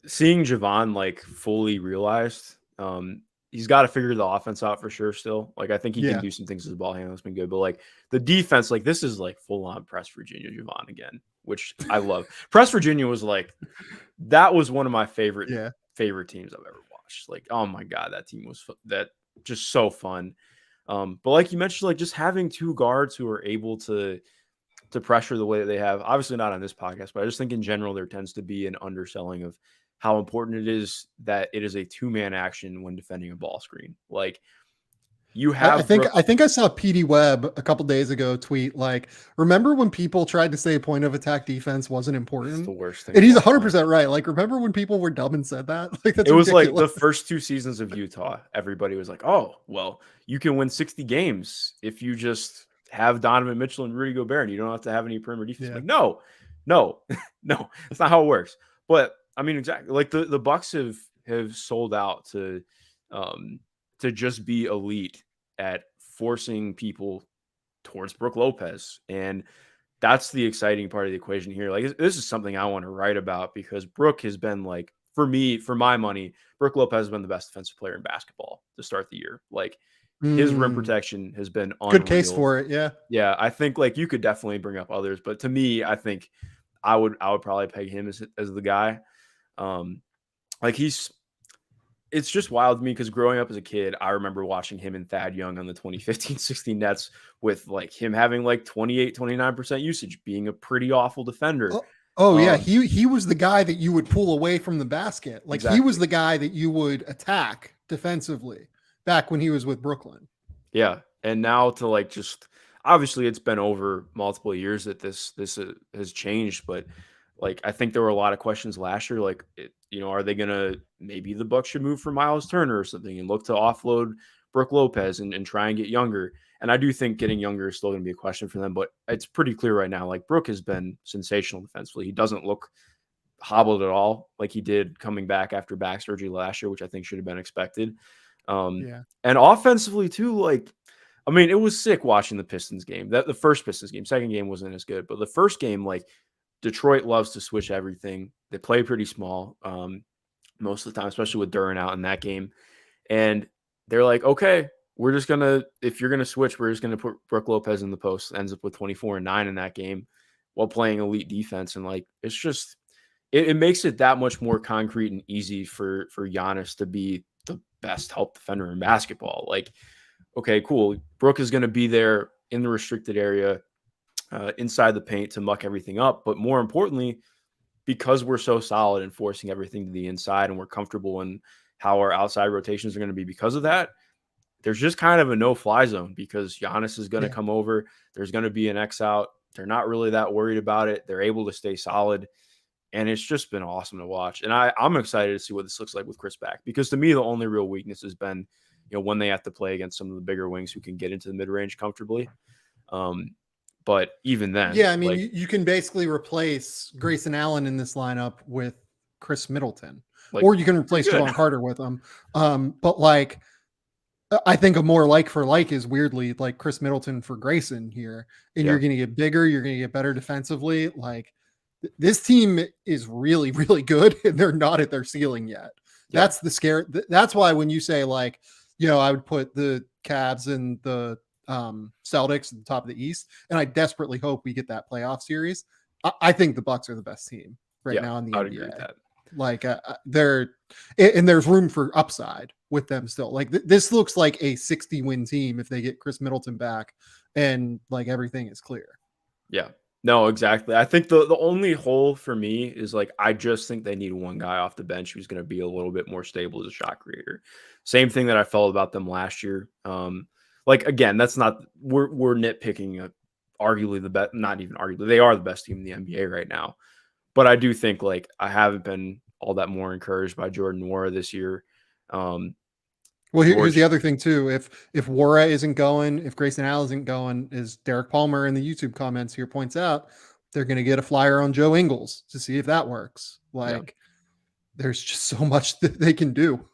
Speaker 2: seeing Javon like fully realized, he's got to figure the offense out for sure still. Like I think he can do some things as the ball handling has been good, but like the defense, like this is like full on press Virginia Javon again, which I love. Press Virginia was like, that was one of my favorite teams I've ever watched. Like, oh my God, that team was just so fun. But like you mentioned, like just having two guards who are able to pressure the way that they have, obviously not on this podcast, but I just think in general, there tends to be an underselling of how important it is that it is a 2-man action when defending a ball screen. Like you have,
Speaker 1: I think I saw PD Webb a couple days ago tweet like, remember when people tried to say point of attack defense wasn't important?
Speaker 2: It's the worst thing.
Speaker 1: And he's 100% right. Like, remember when people were dumb and said that? Like, that's
Speaker 2: was
Speaker 1: ridiculous.
Speaker 2: like the first 2 seasons of Utah. Everybody was like, oh, well, you can win 60 games if you just have Donovan Mitchell and Rudy Gobert, and you don't have to have any perimeter defense. Like, no, that's not how it works. But I mean, exactly. Like the Bucks have sold out to just be elite at forcing people towards Brook Lopez, and that's the exciting part of the equation here. Like this is something I want to write about because Brook has been like, for my money, Brook Lopez has been the best defensive player in basketball to start the year. Like. His rim protection has been unreal.
Speaker 1: Good case for it. Yeah.
Speaker 2: Yeah. I think like you could definitely bring up others, but to me, I think I would probably peg him as the guy. Like it's just wild to me because growing up as a kid, I remember watching him and Thad Young on the 2015-16 Nets with like him having like 28-29% usage, being a pretty awful defender.
Speaker 1: Yeah. He was the guy that you would pull away from the basket. Like he was the guy that you would attack defensively. Back when he was with Brooklyn.
Speaker 2: Yeah. And now to like just obviously it's been over multiple years that this has changed, but like I think there were a lot of questions last year. Like, are they gonna maybe the Bucks should move for Miles Turner or something and look to offload Brook Lopez and try and get younger? And I do think getting younger is still gonna be a question for them, but it's pretty clear right now. Like Brook has been sensational defensively. He doesn't look hobbled at all like he did coming back after back surgery last year, which I think should have been expected. And offensively too, like, I mean, it was sick watching the Pistons game. The first Pistons game, second game wasn't as good, but the first game, like, Detroit loves to switch everything. They play pretty small most of the time, especially with Duren out in that game. And they're like, okay, we're just gonna, if you're gonna switch, we're just gonna put Brook Lopez in the post. Ends up with 24 and 9 in that game while playing elite defense. And like, it's just, it makes it that much more concrete and easy for Giannis to be the best help defender in basketball. Like, okay, cool. Brook is going to be there in the restricted area inside the paint to muck everything up. But more importantly, because we're so solid in forcing everything to the inside and we're comfortable in how our outside rotations are going to be because of that, there's just kind of a no-fly zone because Giannis is going to come over. There's going to be an X out. They're not really that worried about it. They're able to stay solid. And it's just been awesome to watch. And I'm excited to see what this looks like with Chris back, because to me, the only real weakness has been, when they have to play against some of the bigger wings who can get into the mid-range comfortably. But even then,
Speaker 1: I mean, like, you can basically replace Grayson Allen in this lineup with Chris Middleton, or you can replace Javon Carter with him. But like, I think a more like for like is weirdly like Chris Middleton for Grayson here. And you're going to get bigger. You're going to get better defensively. Like, this team is really, really good, and they're not at their ceiling yet. That's the scare. That's why when you say like, I would put the Cavs and the Celtics at the top of the East, and I desperately hope we get that playoff series. I think the Bucks are the best team right now in the NBA. Agree with that. Like and there's room for upside with them still. Like this looks like a 60-win team if they get Chris Middleton back, and like everything is clear.
Speaker 2: Yeah. No, exactly. I think the only hole for me is like, I just think they need one guy off the bench who's going to be a little bit more stable as a shot creator. Same thing that I felt about them last year. Like, again, that's not, we're nitpicking arguably the best, not even arguably, they are the best team in the NBA right now. But I do think like I haven't been all that more encouraged by Jordan Nwora this year.
Speaker 1: Well, here's the other thing too. If Nwora isn't going, if Grayson Allen isn't going, as Derek Palmer in the YouTube comments here points out, they're going to get a flyer on Joe Ingles to see if that works. Like, there's just so much that they can do.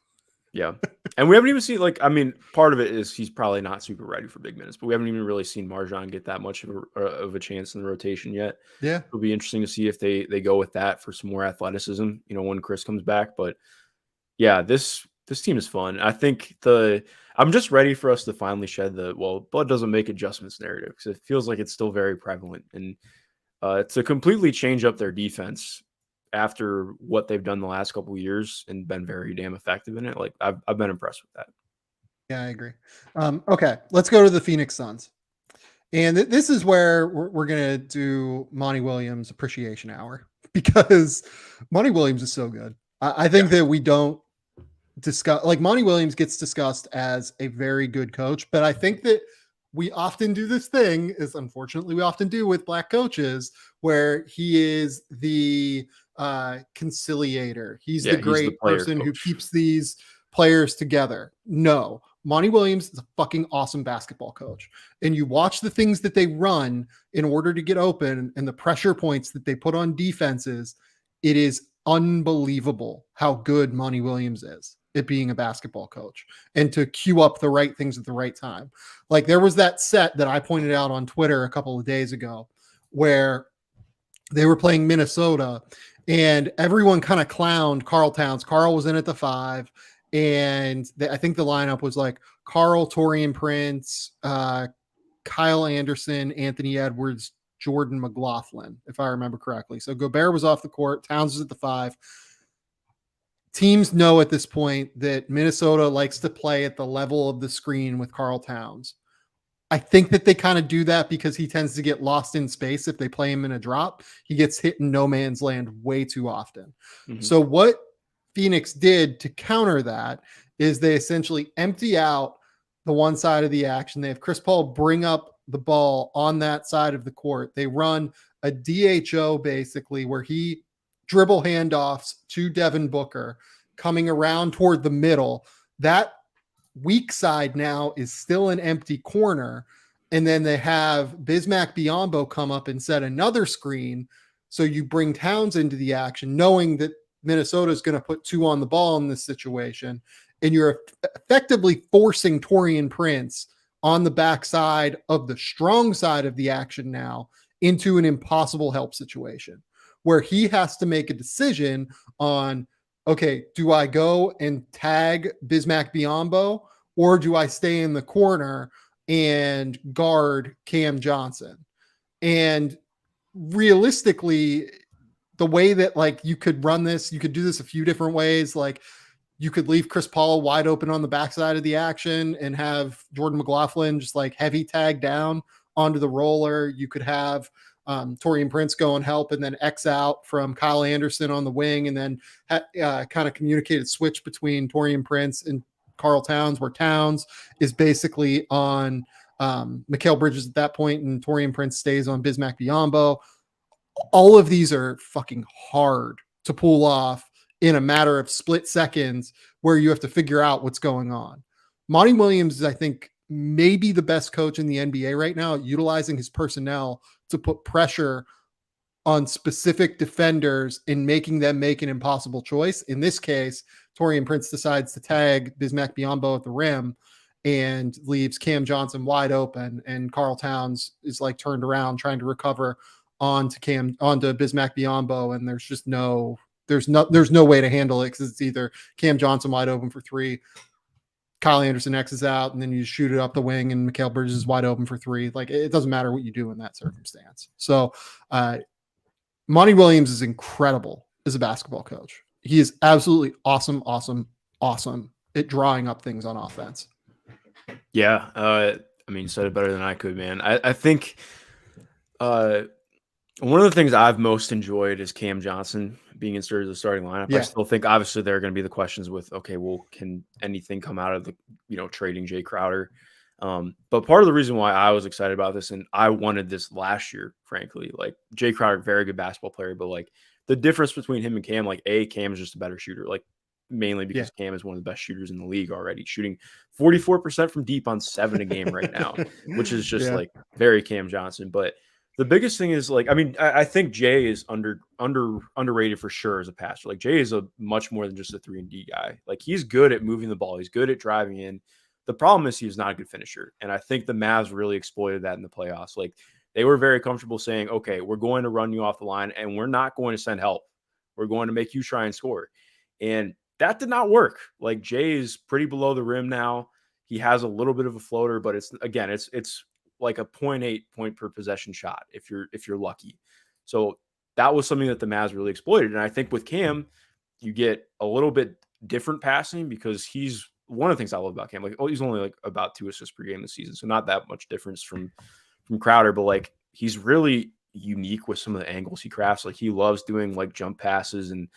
Speaker 2: Yeah. And we haven't even seen, like, I mean, part of it is he's probably not super ready for big minutes, but we haven't even really seen Marjan get that much of a chance in the rotation yet.
Speaker 1: Yeah.
Speaker 2: It'll be interesting to see if they go with that for some more athleticism, when Chris comes back. But yeah, this team is fun. I think I'm just ready for us to finally shed blood doesn't make adjustments narrative, because it feels like it's still very prevalent. And to completely change up their defense after what they've done the last couple of years and been very damn effective in it, like I've been impressed with that.
Speaker 1: Yeah, I agree. Okay, let's go to the Phoenix Suns. And this is where we're going to do Monty Williams appreciation hour, because Monty Williams is so good. I think that we don't discuss, like, Monty Williams gets discussed as a very good coach, but I think that we often do this thing, is unfortunately we often do with black coaches, where he is the conciliator. He's the great person who keeps these players together. No, Monty Williams is a fucking awesome basketball coach. And you watch the things that they run in order to get open and the pressure points that they put on defenses. It is unbelievable how good Monty Williams is at being a basketball coach and to cue up the right things at the right time. Like, there was that set that I pointed out on Twitter a couple of days ago where they were playing Minnesota and everyone kind of clowned Karl Towns. Karl was in at the 5. And I think the lineup was like Karl, Taurean Prince, Kyle Anderson, Anthony Edwards, Jordan McLaughlin, if I remember correctly. So Gobert was off the court. Towns was at the 5. Teams know at this point that Minnesota likes to play at the level of the screen with Karl Towns. I think that they kind of do that because he tends to get lost in space. If they play him in a drop, he gets hit in no man's land way too often. Mm-hmm. So what Phoenix did to counter that is they essentially empty out the one side of the action. They have Chris Paul bring up the ball on that side of the court. They run a DHO basically where he dribble handoffs to Devin Booker coming around toward the middle. That weak side now is still an empty corner. And then they have Bismack Biyombo come up and set another screen. So you bring Towns into the action, knowing that Minnesota is going to put 2 on the ball in this situation. And you're effectively forcing Taurean Prince on the backside of the strong side of the action now into an impossible help situation where he has to make a decision on, okay, do I go and tag Bismack Biyombo or do I stay in the corner and guard Cam Johnson? And realistically, the way that, like, you could run this, you could do this a few different ways. Like, you could leave Chris Paul wide open on the backside of the action and have Jordan McLaughlin just like heavy tag down onto the roller. You could have Taurean Prince go and help and then X out from Kyle Anderson on the wing and then kind of communicated switch between Taurean Prince and Karl Towns, where Towns is basically on Mikal Bridges at that point and Taurean Prince stays on Bismack Biyombo. All of these are fucking hard to pull off in a matter of split seconds where you have to figure out what's going on. Monty Williams is, I think, maybe the best coach in the NBA right now, utilizing his personnel to put pressure on specific defenders and making them make an impossible choice. In this case, Taurean Prince decides to tag Bismack Biyombo at the rim and leaves Cam Johnson wide open, and Karl Towns is like turned around trying to recover onto Bismack Biyombo, and there's no way to handle it because it's either Cam Johnson wide open for 3, Kyle Anderson X's out, and then you shoot it up the wing and Mikal Bridges is wide open for 3. Like, it doesn't matter what you do in that circumstance. So Monty Williams is incredible as a basketball coach. He is absolutely awesome at drawing up things on offense.
Speaker 2: Yeah. I mean, said it better than I could, man. I think one of the things I've most enjoyed is Cam Johnson being inserted in the starting lineup. Yeah. I still think obviously there are going to be the questions with, okay, well, can anything come out of the, trading Jay Crowder? But part of the reason why I was excited about this, and I wanted this last year, frankly, like Jay Crowder, very good basketball player, but like the difference between him and Cam, like Cam is just a better shooter, like mainly because Cam is one of the best shooters in the league already, shooting 44% from deep on 7 a game right now, which is just like very Cam Johnson. But the biggest thing is like, I mean, I think Jay is underrated for sure as a passer. Like Jay is a much more than just a 3-and-D guy. Like he's good at moving the ball. He's good at driving in. The problem is he's not a good finisher. And I think the Mavs really exploited that in the playoffs. Like they were very comfortable saying, okay, we're going to run you off the line and we're not going to send help. We're going to make you try and score. And that did not work. Like Jay is pretty below the rim now. He has a little bit of a floater, but it's like a 0.8 point per possession shot if you're lucky. So that was something that the Mavs really exploited. And I think with Cam, you get a little bit different passing because he's one of the things I love about Cam. Like, he's only like about 2 assists per game this season, so not that much difference from Crowder. But like, he's really unique with some of the angles he crafts. Like, he loves doing like jump passes and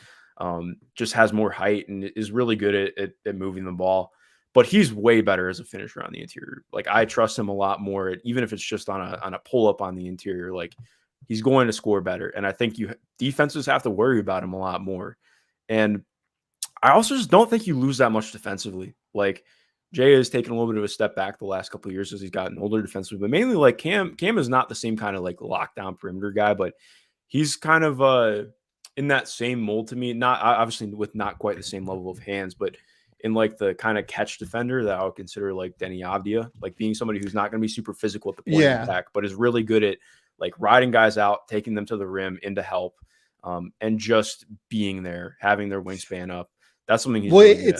Speaker 2: just has more height and is really good at moving the ball. But he's way better as a finisher on the interior. Like, I trust him a lot more, even if it's just on a pull up on the interior. Like, he's going to score better, and I think defenses have to worry about him a lot more. And I also just don't think you lose that much defensively. Like, Jay has taken a little bit of a step back the last couple of years as he's gotten older defensively, but mainly like Cam is not the same kind of like lockdown perimeter guy, but he's kind of in that same mold to me. Not obviously with not quite the same level of hands, but in like the kind of catch defender that I would consider like Denny Avdia, like being somebody who's not going to be super physical at the point of attack, but is really good at like riding guys out, taking them to the rim into help, and just being there, having their wingspan up. That's something he's really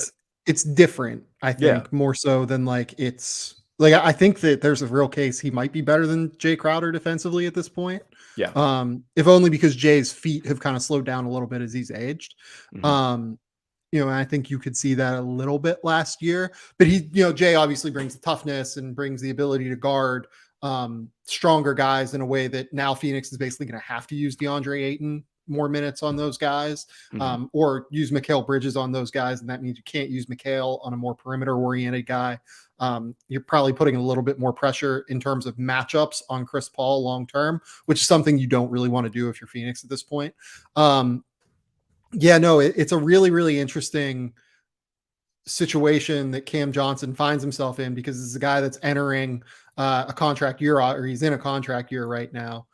Speaker 1: it's different, I think, more so than like it's like I think that there's a real case he might be better than Jay Crowder defensively at this point.
Speaker 2: Yeah.
Speaker 1: If only because Jay's feet have kind of slowed down a little bit as he's aged.
Speaker 2: Mm-hmm.
Speaker 1: And I think you could see that a little bit last year, but Jay obviously brings the toughness and brings the ability to guard stronger guys in a way that now Phoenix is basically going to have to use DeAndre Ayton more minutes on those guys, or use Mikal Bridges on those guys. And that means you can't use Mikal on a more perimeter oriented guy. You're probably putting a little bit more pressure in terms of matchups on Chris Paul long-term, which is something you don't really want to do if you're Phoenix at this point. It's a really, really interesting situation that Cam Johnson finds himself in because it's a guy that's entering a contract year, or he's in a contract year right now.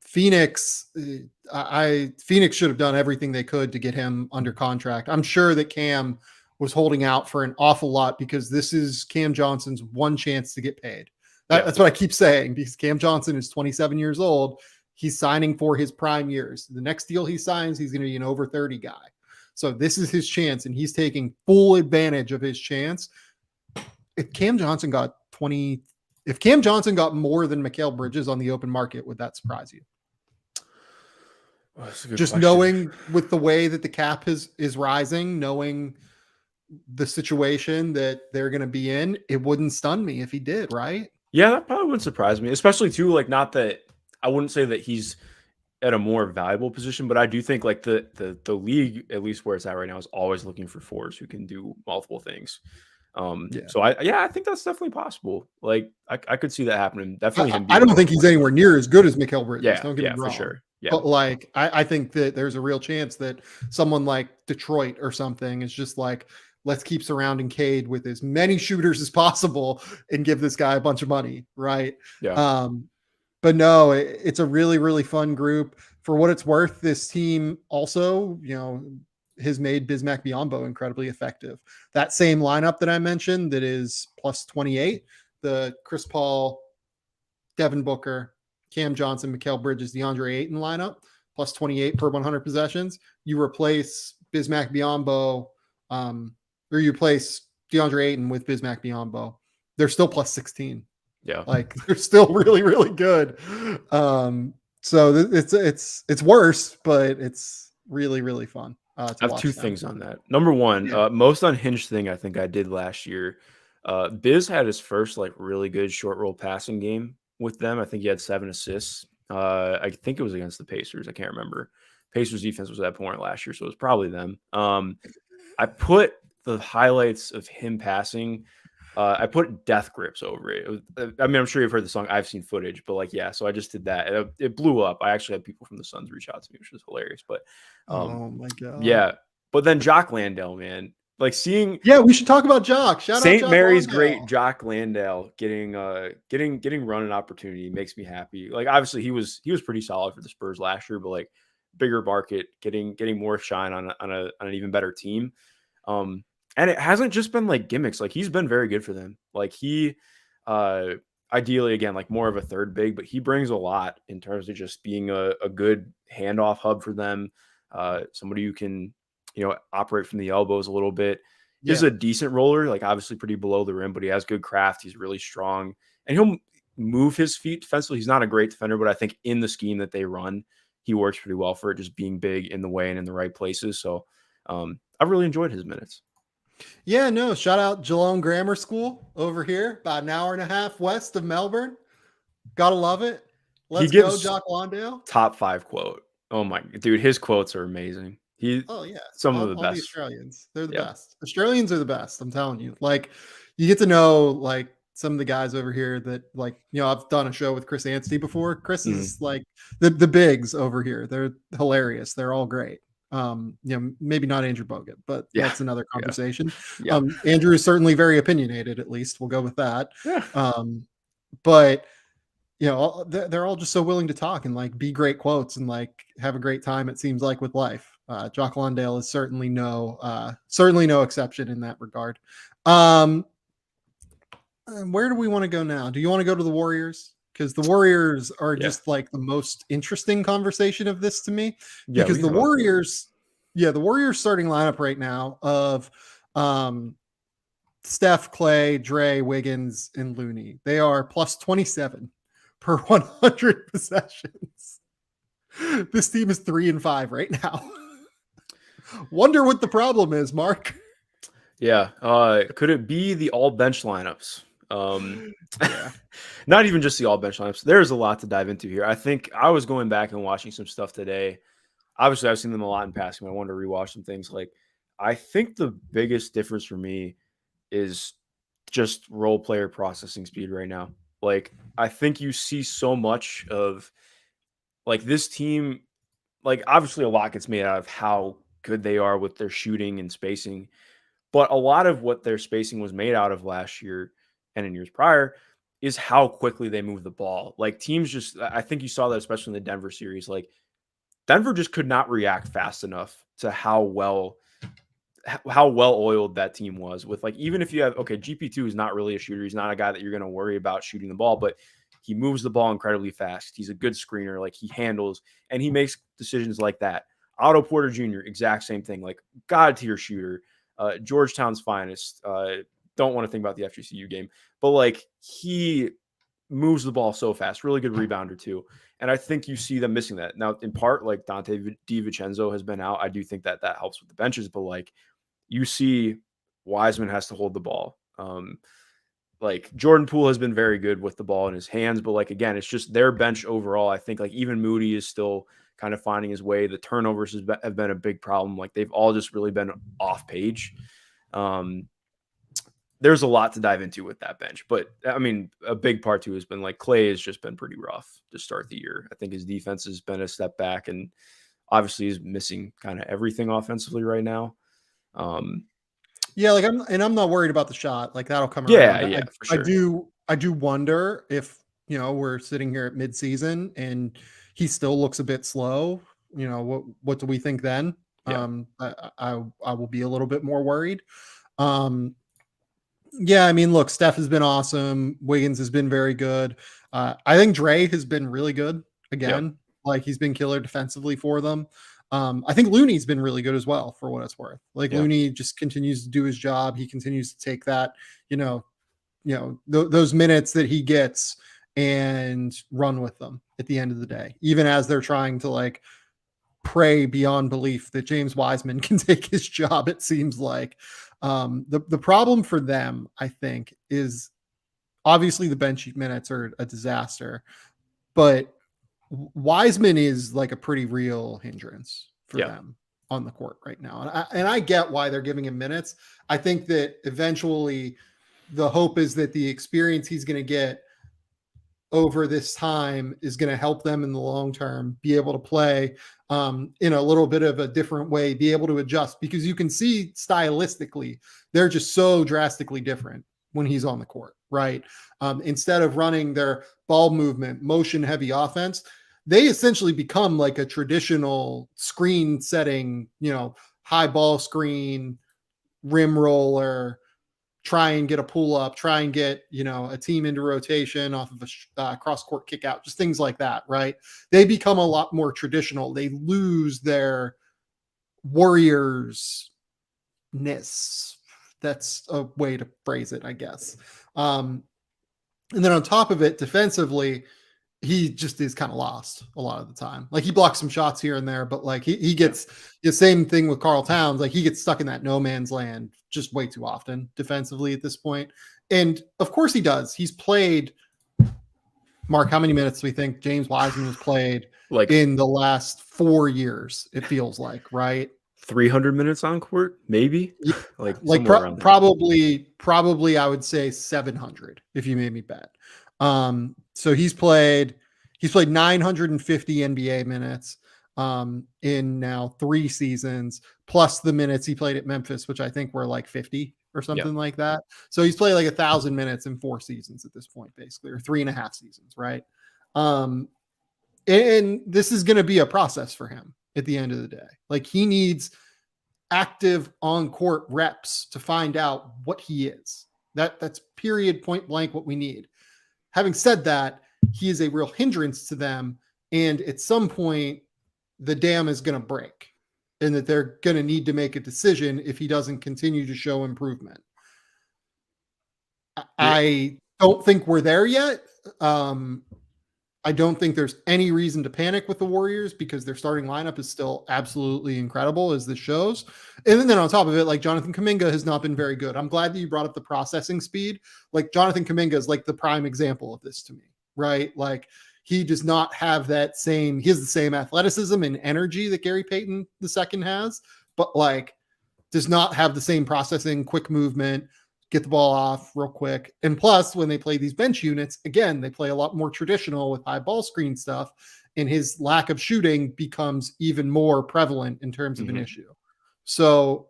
Speaker 1: Phoenix should have done everything they could to get him under contract. I'm sure that Cam was holding out for an awful lot because this is Cam Johnson's one chance to get paid. That's what I keep saying, because Cam Johnson is 27 years old. He's signing for his prime years. The next deal he signs, he's going to be an over 30 guy. So this is his chance, and he's taking full advantage of his chance. If Cam Johnson got more than Mikal Bridges on the open market, would that surprise you?
Speaker 2: Just
Speaker 1: question. Knowing with the way that the cap is rising, knowing the situation that they're going to be in, it wouldn't stun me if he did, right?
Speaker 2: Yeah, that probably wouldn't surprise me, especially too, like, not that I wouldn't say that he's at a more valuable position, but I do think like the league, at least where it's at right now, is always looking for fours who can do multiple things. So I think that's definitely possible. Like I could see that happening. Definitely.
Speaker 1: I don't think he's anywhere near as good as Mikal Bridges. Don't get me wrong.
Speaker 2: For sure. Yeah.
Speaker 1: But like, I think that there's a real chance that someone like Detroit or something is just like, let's keep surrounding Cade with as many shooters as possible and give this guy a bunch of money. Right.
Speaker 2: Yeah.
Speaker 1: But no, it's a really, really fun group. For what it's worth, this team also, has made Bismack Biyombo incredibly effective. That same lineup that I mentioned that is plus 28, the Chris Paul, Devin Booker, Cam Johnson, Mikal Bridges, DeAndre Ayton lineup, plus 28 per 100 possessions. You replace Bismack Biyombo, or you replace DeAndre Ayton with Bismack Biyombo. They're still plus 16.
Speaker 2: Yeah.
Speaker 1: Like, they're still really, really good. So it's worse, but it's really, really fun.
Speaker 2: I have two things on that. Number one, most unhinged thing I think I did last year. Biz had his first like really good short roll passing game with them. I think he had 7 assists. I think it was against the Pacers. I can't remember. Pacers defense was at point last year, so it was probably them. I put the highlights of him passing I put death grips over it. I mean, I'm sure you've heard the song. I've seen footage, but like, yeah. So I just did that. It blew up. I actually had people from the Suns reach out to me, which was hilarious. But
Speaker 1: Oh my god.
Speaker 2: yeah. But then Jock Landale, man, like seeing.
Speaker 1: Yeah, we should talk about Jock. Shout out
Speaker 2: St.
Speaker 1: Jock
Speaker 2: Mary's
Speaker 1: Landale.
Speaker 2: great Jock Landale getting running opportunity makes me happy. Like obviously he was pretty solid for the Spurs last year, but like bigger market, getting more shine on an even better team. And it hasn't just been like gimmicks. Like he's been very good for them. Like he ideally again like more of a third big, but he brings a lot in terms of just being a good handoff hub for them. Somebody who can, operate from the elbows a little bit. He's a decent roller, like obviously pretty below the rim, but he has good craft. He's really strong and he'll move his feet defensively. He's not a great defender, but I think in the scheme that they run, he works pretty well for it, just being big in the way and in the right places. So I've really enjoyed his minutes.
Speaker 1: Yeah, no, shout out Geelong Grammar School over here, about an hour and a half west of Melbourne. Gotta love it. Let's go, Jock Landale.
Speaker 2: Top 5 quote. Oh my dude, his quotes are amazing. Some of the best.
Speaker 1: The Australians, they're the best. Australians are the best. I'm telling you. Like, you get to know like some of the guys over here that like, I've done a show with Chris Anstey before. Chris is like the bigs over here. They're hilarious. They're all great. Maybe not Andrew Bogut, but that's another conversation. Yeah. Andrew is certainly very opinionated, at least we'll go with that. Yeah. But they're all just so willing to talk and like be great quotes and like have a great time. It seems like with life. Jock Landale is certainly no exception in that regard. Where do we want to go now? Do you want to go to the Warriors? Because the Warriors are just like the most interesting conversation of this to me. Because the Warriors starting lineup right now of Steph, Clay, Dre, Wiggins, and Looney. They are plus 27 per 100 possessions. This team is 3-5 right now. Wonder what the problem is, Mark.
Speaker 2: Yeah. Could it be the all bench lineups? Not even just the all bench lineups. There's a lot to dive into here. I think I was going back and watching some stuff today. Obviously, I've seen them a lot in passing. I wanted to rewatch some things. Like, I think the biggest difference for me is just role player processing speed right now. Like, I think you see so much of like this team. Like, obviously, a lot gets made out of how good they are with their shooting and spacing, but a lot of what their spacing was made out of last year and in years prior is how quickly they move the ball. Like teams just, I think you saw that especially in the Denver series, like Denver just could not react fast enough to how well oiled that team was with like, even if you have, GP2 is not really a shooter. He's not a guy that you're going to worry about shooting the ball, but he moves the ball incredibly fast. He's a good screener. Like he handles and he makes decisions like that. Otto Porter Jr., exact same thing, like God tier shooter, Georgetown's finest. Don't want to think about the FGCU game, but like he moves the ball so fast, really good rebounder too. And I think you see them missing that. Now, in part, like Dante DiVincenzo has been out. I do think that helps with the benches, but like you see Wiseman has to hold the ball. Like Jordan Poole has been very good with the ball in his hands, but like, again, it's just their bench overall. I think like even Moody is still kind of finding his way. The turnovers have been a big problem. Like they've all just really been off page. There's a lot to dive into with that bench, but I mean, a big part too has been like Clay has just been pretty rough to start the year. I think his defense has been a step back and obviously is missing kind of everything offensively right now.
Speaker 1: Like I'm not worried about the shot. Like that'll come
Speaker 2: around.
Speaker 1: Yeah, for sure. I do wonder if, we're sitting here at midseason and he still looks a bit slow. What do we think then? Yeah. I will be a little bit more worried. I mean, look, Steph has been awesome. Wiggins has been very good. I think Dre has been really good again. Yep. Like he's been killer defensively for them. I think Looney's been really good as well for what it's worth. Like Looney just continues to do his job. He continues to take that, those minutes that he gets and run with them at the end of the day, even as they're trying to like pray beyond belief that James Wiseman can take his job. It seems like the problem for them, I think, is obviously the bench minutes are a disaster, but Wiseman is like a pretty real hindrance for them on the court right now. And I get why they're giving him minutes. I think that eventually the hope is that the experience he's going to get over this time is going to help them in the long term be able to play in a little bit of a different way, be able to adjust, because you can see stylistically they're just so drastically different when he's on the court, right? Instead of running their ball movement, motion heavy offense, they essentially become like a traditional screen setting, high ball screen, rim roller, try and get a pull up, try and get, a team into rotation off of a cross court kick out, just things like that, right? They become a lot more traditional. They lose their warriors-ness. That's a way to phrase it, I guess. And then on top of it, defensively, he just is kind of lost a lot of the time. Like, he blocks some shots here and there, but like he gets the same thing with Karl Towns. Like, he gets stuck in that no man's land just way too often defensively at this point. And of course he does. He's played, Mark, how many minutes do we think James Wiseman has played like in the last 4 years? It feels like, right?
Speaker 2: 300 minutes on court, maybe.
Speaker 1: Probably I would say 700 if you made me bet. So he's played 950 NBA minutes in now 3 seasons, plus the minutes he played at Memphis, which I think were like 50 or something like that. So he's played like 1,000 minutes in 4 seasons at this point, basically, or 3.5 seasons, right? And this is going to be a process for him at the end of the day. Like, he needs active on-court reps to find out what he is. That's period, point blank, what we need. Having said that, he is a real hindrance to them, and at some point the dam is going to break, and that they're going to need to make a decision if he doesn't continue to show improvement. I don't think we're there yet. I don't think there's any reason to panic with the Warriors, because their starting lineup is still absolutely incredible, as this shows. And then on top of it, like, Jonathan Kuminga has not been very good. I'm glad that you brought up the processing speed. Like, Jonathan Kuminga is like the prime example of this to me, right? Like, he does not have that same, he has the same athleticism and energy that Gary Payton II has, but like does not have the same processing, quick movement, get the ball off real quick. And plus, when they play these bench units, again, they play a lot more traditional with high ball screen stuff, and his lack of shooting becomes even more prevalent in terms of an issue. So,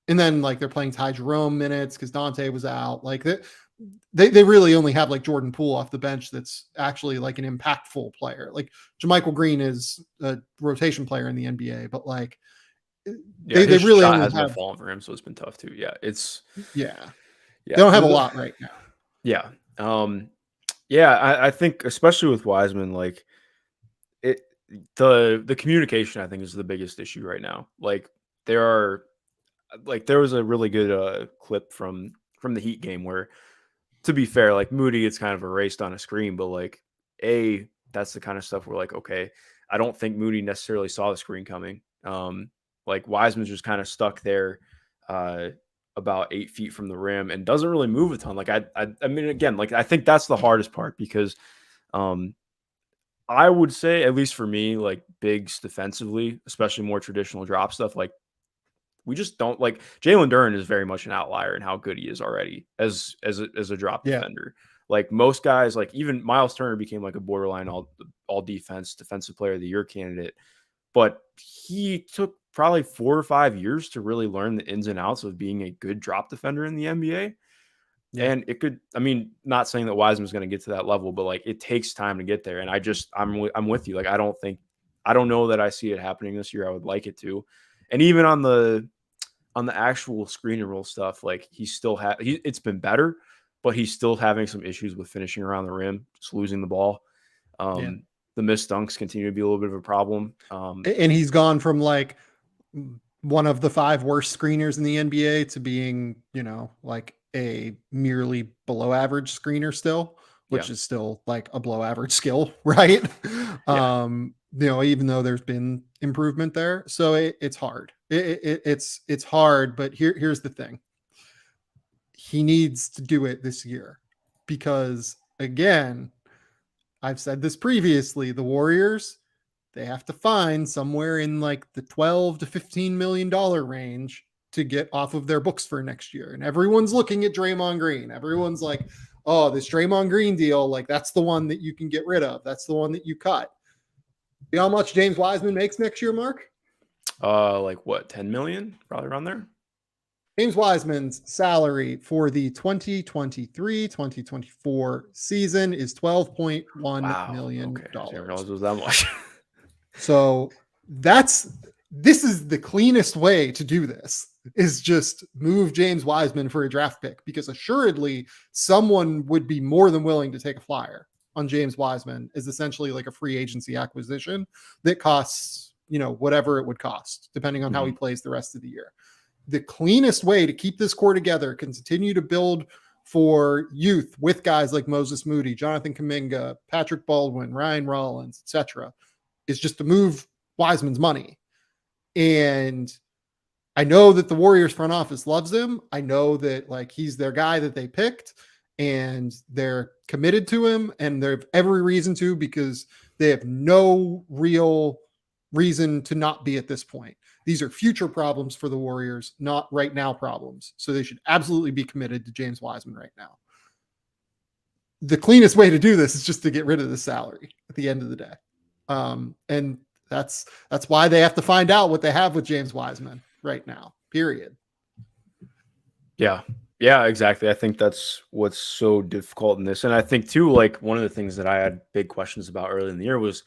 Speaker 1: and then like they're playing Ty Jerome minutes because Dante was out. Like they really only have like Jordan Poole off the bench that's actually like an impactful player. Like, JaMychal Green is a rotation player in the NBA, but like they really only
Speaker 2: has been falling for him, so it's been tough too.
Speaker 1: They don't have a lot right now.
Speaker 2: I think especially with Wiseman, like the communication, I think, is the biggest issue right now. Like, there was a really good clip from the Heat game where, to be fair, like, Moody gets kind of erased on a screen, but like, that's the kind of stuff where, like, okay, I don't think Moody necessarily saw the screen coming. Like, Wiseman's just kind of stuck there about 8 feet from the rim and doesn't really move a ton. Like, I mean, again, like, I think that's the hardest part, because I would say, at least for me, like, bigs defensively, especially more traditional drop stuff, like, we just don't, like, Jalen Duren is very much an outlier in how good he is already as a drop defender. Like, most guys, like, even Miles Turner became like a borderline all defensive player of the year candidate, but he took probably 4 or 5 years to really learn the ins and outs of being a good drop defender in the NBA. And it could, I mean, not saying that Wiseman's going to get to that level, but like, it takes time to get there. And I'm with you. Like, I don't know that I see it happening this year. I would like it to. And even on the actual screen and roll stuff, like, it's been better, but he's still having some issues with finishing around the rim, just losing the ball. The missed dunks continue to be a little bit of a problem.
Speaker 1: And he's gone from like one of the 5 worst screeners in the NBA to being, like a merely below average screener still, which is still like a below average skill, right? Even though there's been improvement there. So it's hard. It's hard, but here's the thing. He needs to do it this year, because again, I've said this previously, the Warriors, they have to find somewhere in like the $12 to $15 million range to get off of their books for next year. And everyone's looking at Draymond Green. Everyone's like, oh, this Draymond Green deal, like that's the one that you can get rid of. That's the one that you cut. You know how much James Wiseman makes next year, Mark?
Speaker 2: Like what, 10 million? Probably around there.
Speaker 1: James Wiseman's salary for the 2023-2024 season is $12.1 million.
Speaker 2: Okay. I didn't realize it was that much.
Speaker 1: So this is the cleanest way to do this, is just move James Wiseman for a draft pick, because assuredly someone would be more than willing to take a flyer on James Wiseman as essentially like a free agency acquisition that costs, whatever it would cost, depending on how he plays the rest of the year. The cleanest way to keep this core together, continue to build for youth with guys like Moses Moody, Jonathan Kuminga, Patrick Baldwin, Ryan Rollins, etc., is just to move Wiseman's money. And I know that the Warriors front office loves him. I know that like he's their guy that they picked, and they're committed to him, and they have every reason to, because they have no real reason to not be at this point. These are future problems for the Warriors, not right now problems. So they should absolutely be committed to James Wiseman right now. The cleanest way to do this is just to get rid of the salary at the end of the day. And that's why they have to find out what they have with James Wiseman right now, period.
Speaker 2: Yeah, exactly. I think that's what's so difficult in this. And I think too, like one of the things that I had big questions about early in the year was,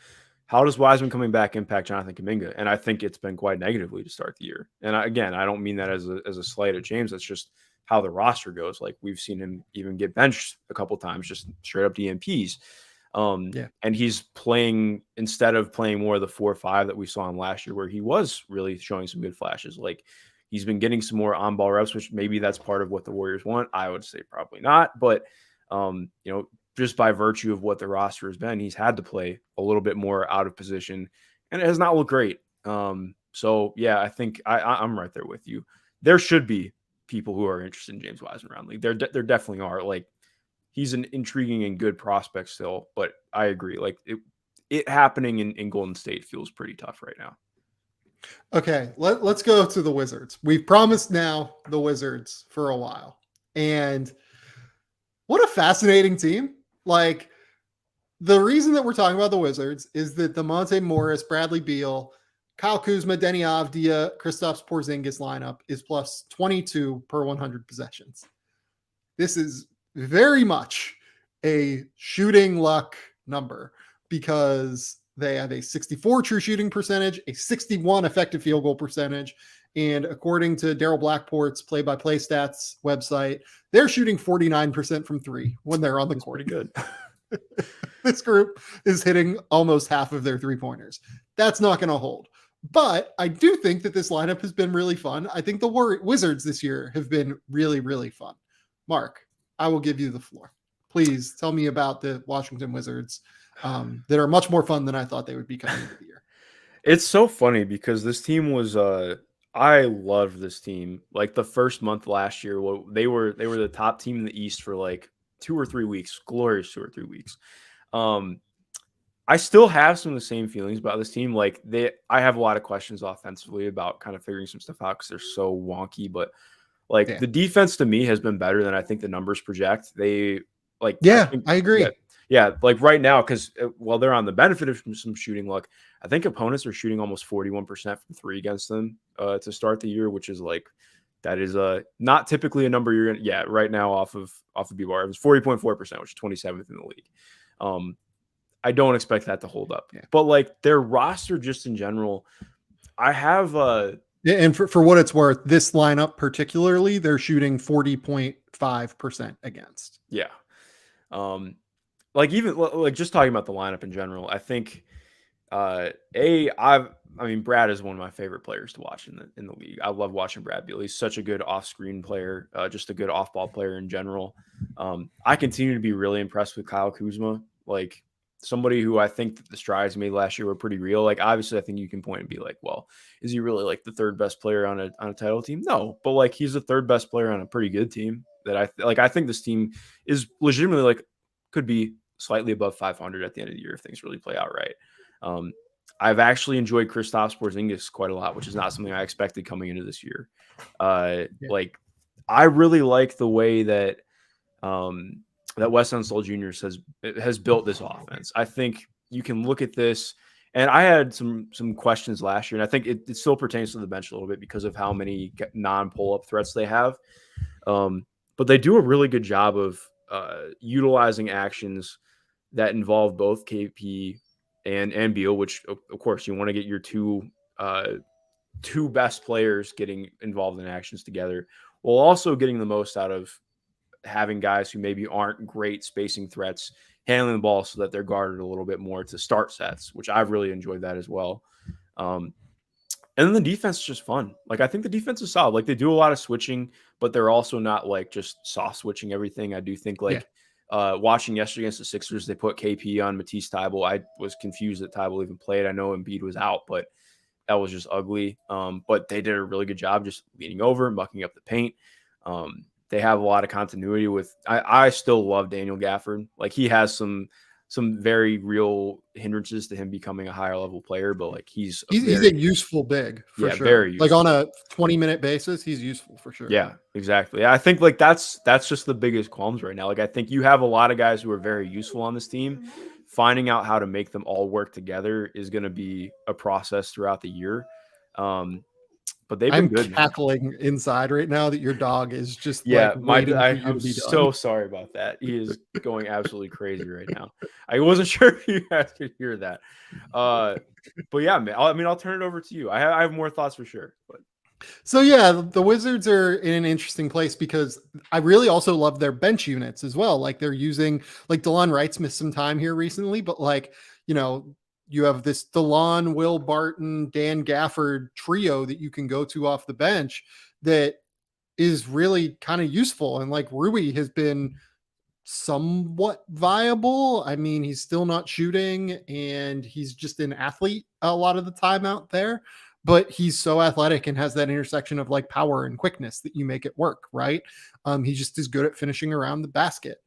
Speaker 2: how does Wiseman coming back impact Jonathan Kuminga? And I think it's been quite negatively to start the year. And I don't mean that as a slight at James. That's just how the roster goes. Like we've seen him even get benched a couple times, just straight up DNPs. And he's playing, instead of playing more of the 4-5 that we saw him last year, where he was really showing some good flashes. Like he's been getting some more on-ball reps, which maybe that's part of what the Warriors want. I would say probably not, but just by virtue of what the roster has been, he's had to play a little bit more out of position, and it has not looked great. So yeah, I think I'm right there with you. There should be people who are interested in James Wiseman around the league. There definitely are. Like he's an intriguing and good prospect still, but I agree. Like it happening in Golden State feels pretty tough right now.
Speaker 1: Okay, let's go to the Wizards. We've promised now the Wizards for a while, and what a fascinating team. Like the reason that we're talking about the Wizards is that the Monte Morris, Bradley Beal, Kyle Kuzma, Deni Avdija, Kristaps Porzingis lineup is plus 22 per 100 possessions. This is very much a shooting luck number, because they have a 64 true shooting percentage, a 61 effective field goal percentage, and according to Daryl Blackport's play-by-play stats website, they're shooting 49% from three when they're on the court.
Speaker 2: Pretty good.
Speaker 1: This group is hitting almost half of their three-pointers. That's not going to hold. But I do think that this lineup has been really fun. I think the Wizards this year have been really, really fun. Mark, I will give you the floor. Please tell me about the Washington Wizards that are much more fun than I thought they would be coming into the year.
Speaker 2: It's so funny because this team was I loved this team. Like the first month last year, they were the top team in the East for like 2 or 3 weeks, glorious 2 or 3 weeks. I still have some of the same feelings about this team. Like I have a lot of questions offensively about kind of figuring some stuff out because they're so wonky. But like the defense to me has been better than I think the numbers project. I agree. Yeah, like right now, because while they're on the benefit of some shooting luck, I think opponents are shooting almost 41% from three against them to start the year, which is like, that is not typically a number you're going to, right now off of B-Bar. It was 40.4%, which is 27th in the league. I don't expect that to hold up. Yeah. But like their roster just in general, I have
Speaker 1: and for what it's worth, this lineup particularly, they're shooting 40.5% against.
Speaker 2: Yeah. Like even like just talking about the lineup in general, I think Brad is one of my favorite players to watch in the league. I love watching Brad Beal. He's such a good off-screen player, just a good off-ball player in general. I continue to be really impressed with Kyle Kuzma, like somebody who I think that the strides he made last year were pretty real. Like obviously, I think you can point and be like, well, is he really like the third best player on a title team? No, but like he's the third best player on a pretty good team. That I think this team is legitimately like could be slightly above 500 at the end of the year if things really play out right. I've actually enjoyed Kristaps Porzingis quite a lot, which is not something I expected coming into this year. Like I really like the way that that Wes Unseld Jr. has built this offense. I think you can look at this, and I had some questions last year, and I think it still pertains to the bench a little bit because of how many non-pull-up threats they have. But they do a really good job of utilizing actions that involve both KP and Beal, which of course you want to get your two best players getting involved in actions together, while also getting the most out of having guys who maybe aren't great spacing threats handling the ball so that they're guarded a little bit more to start sets, which I've really enjoyed that as well. And then the defense is just fun. Like, I think the defense is solid. Like, they do a lot of switching, but they're also not like just soft switching everything. I do think watching yesterday against the Sixers, they put KP on Matisse Thybulle. I was confused that Thybulle even played. I know Embiid was out, but that was just ugly. But they did a really good job just leaning over, mucking up the paint. They have a lot of continuity with. I still love Daniel Gafford. Like, he has some very real hindrances to him becoming a higher level player, but like he's
Speaker 1: a useful big for sure.
Speaker 2: Very useful.
Speaker 1: Like on a 20-minute basis, he's useful for sure.
Speaker 2: Yeah, exactly. I think like that's just the biggest qualms right now. Like I think you have a lot of guys who are very useful on this team. Finding out how to make them all work together is going to be a process throughout the year. But they've been good.
Speaker 1: Cackling inside right now that your dog is just
Speaker 2: I'm so sorry about that. He is going absolutely crazy right now. I wasn't sure if you guys could hear that. But yeah, man, I'll turn it over to you. I have more thoughts for sure. But
Speaker 1: so yeah, the Wizards are in an interesting place because I really also love their bench units as well. Like they're using like DeLon Wright's missed some time here recently, but like, you know, you have this DeLon, Will Barton, Dan Gafford trio that you can go to off the bench that is really kind of useful. And like Rui has been somewhat viable. I mean, he's still not shooting and he's just an athlete a lot of the time out there, but he's so athletic and has that intersection of like power and quickness that you make it work, right? He just is good at finishing around the basket.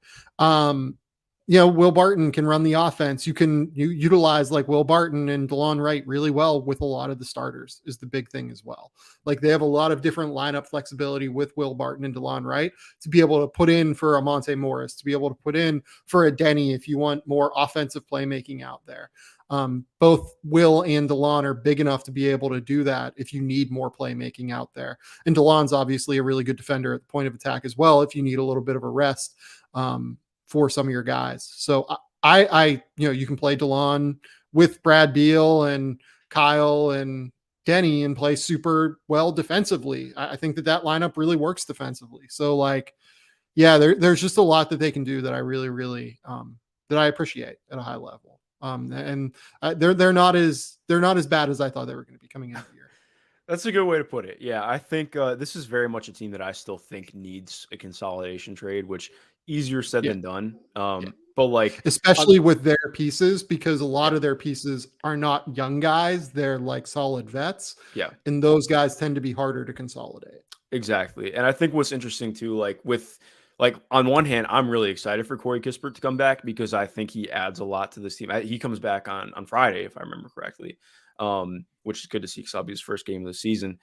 Speaker 1: You know, Will Barton can run the offense. You utilize like Will Barton and DeLon Wright really well with a lot of the starters is the big thing as well. Like they have a lot of different lineup flexibility with Will Barton and DeLon Wright to be able to put in for a Monte Morris, to be able to put in for a Denny if you want more offensive playmaking out there. Both Will and DeLon are big enough to be able to do that if you need more playmaking out there. And DeLon's obviously a really good defender at the point of attack as well if you need a little bit of a rest. For some of your guys. So I you can play DeLon with Brad Beal and Kyle and Denny and play super well defensively. I think that lineup really works defensively. So like, yeah, there's just a lot that they can do that I really, really, that I appreciate at a high level. They're not as bad as I thought they were going to be coming into the year.
Speaker 2: That's a good way to put it. Yeah, I think this is very much a team that I still think needs a consolidation trade, which easier said than done. But like,
Speaker 1: especially with their pieces, because a lot of their pieces are not young guys. They're like solid vets.
Speaker 2: Yeah.
Speaker 1: And those guys tend to be harder to consolidate.
Speaker 2: Exactly. And I think what's interesting too, on one hand, I'm really excited for Corey Kispert to come back because I think he adds a lot to this team. He comes back on Friday, if I remember correctly, which is good to see because that'll be his first game of the season.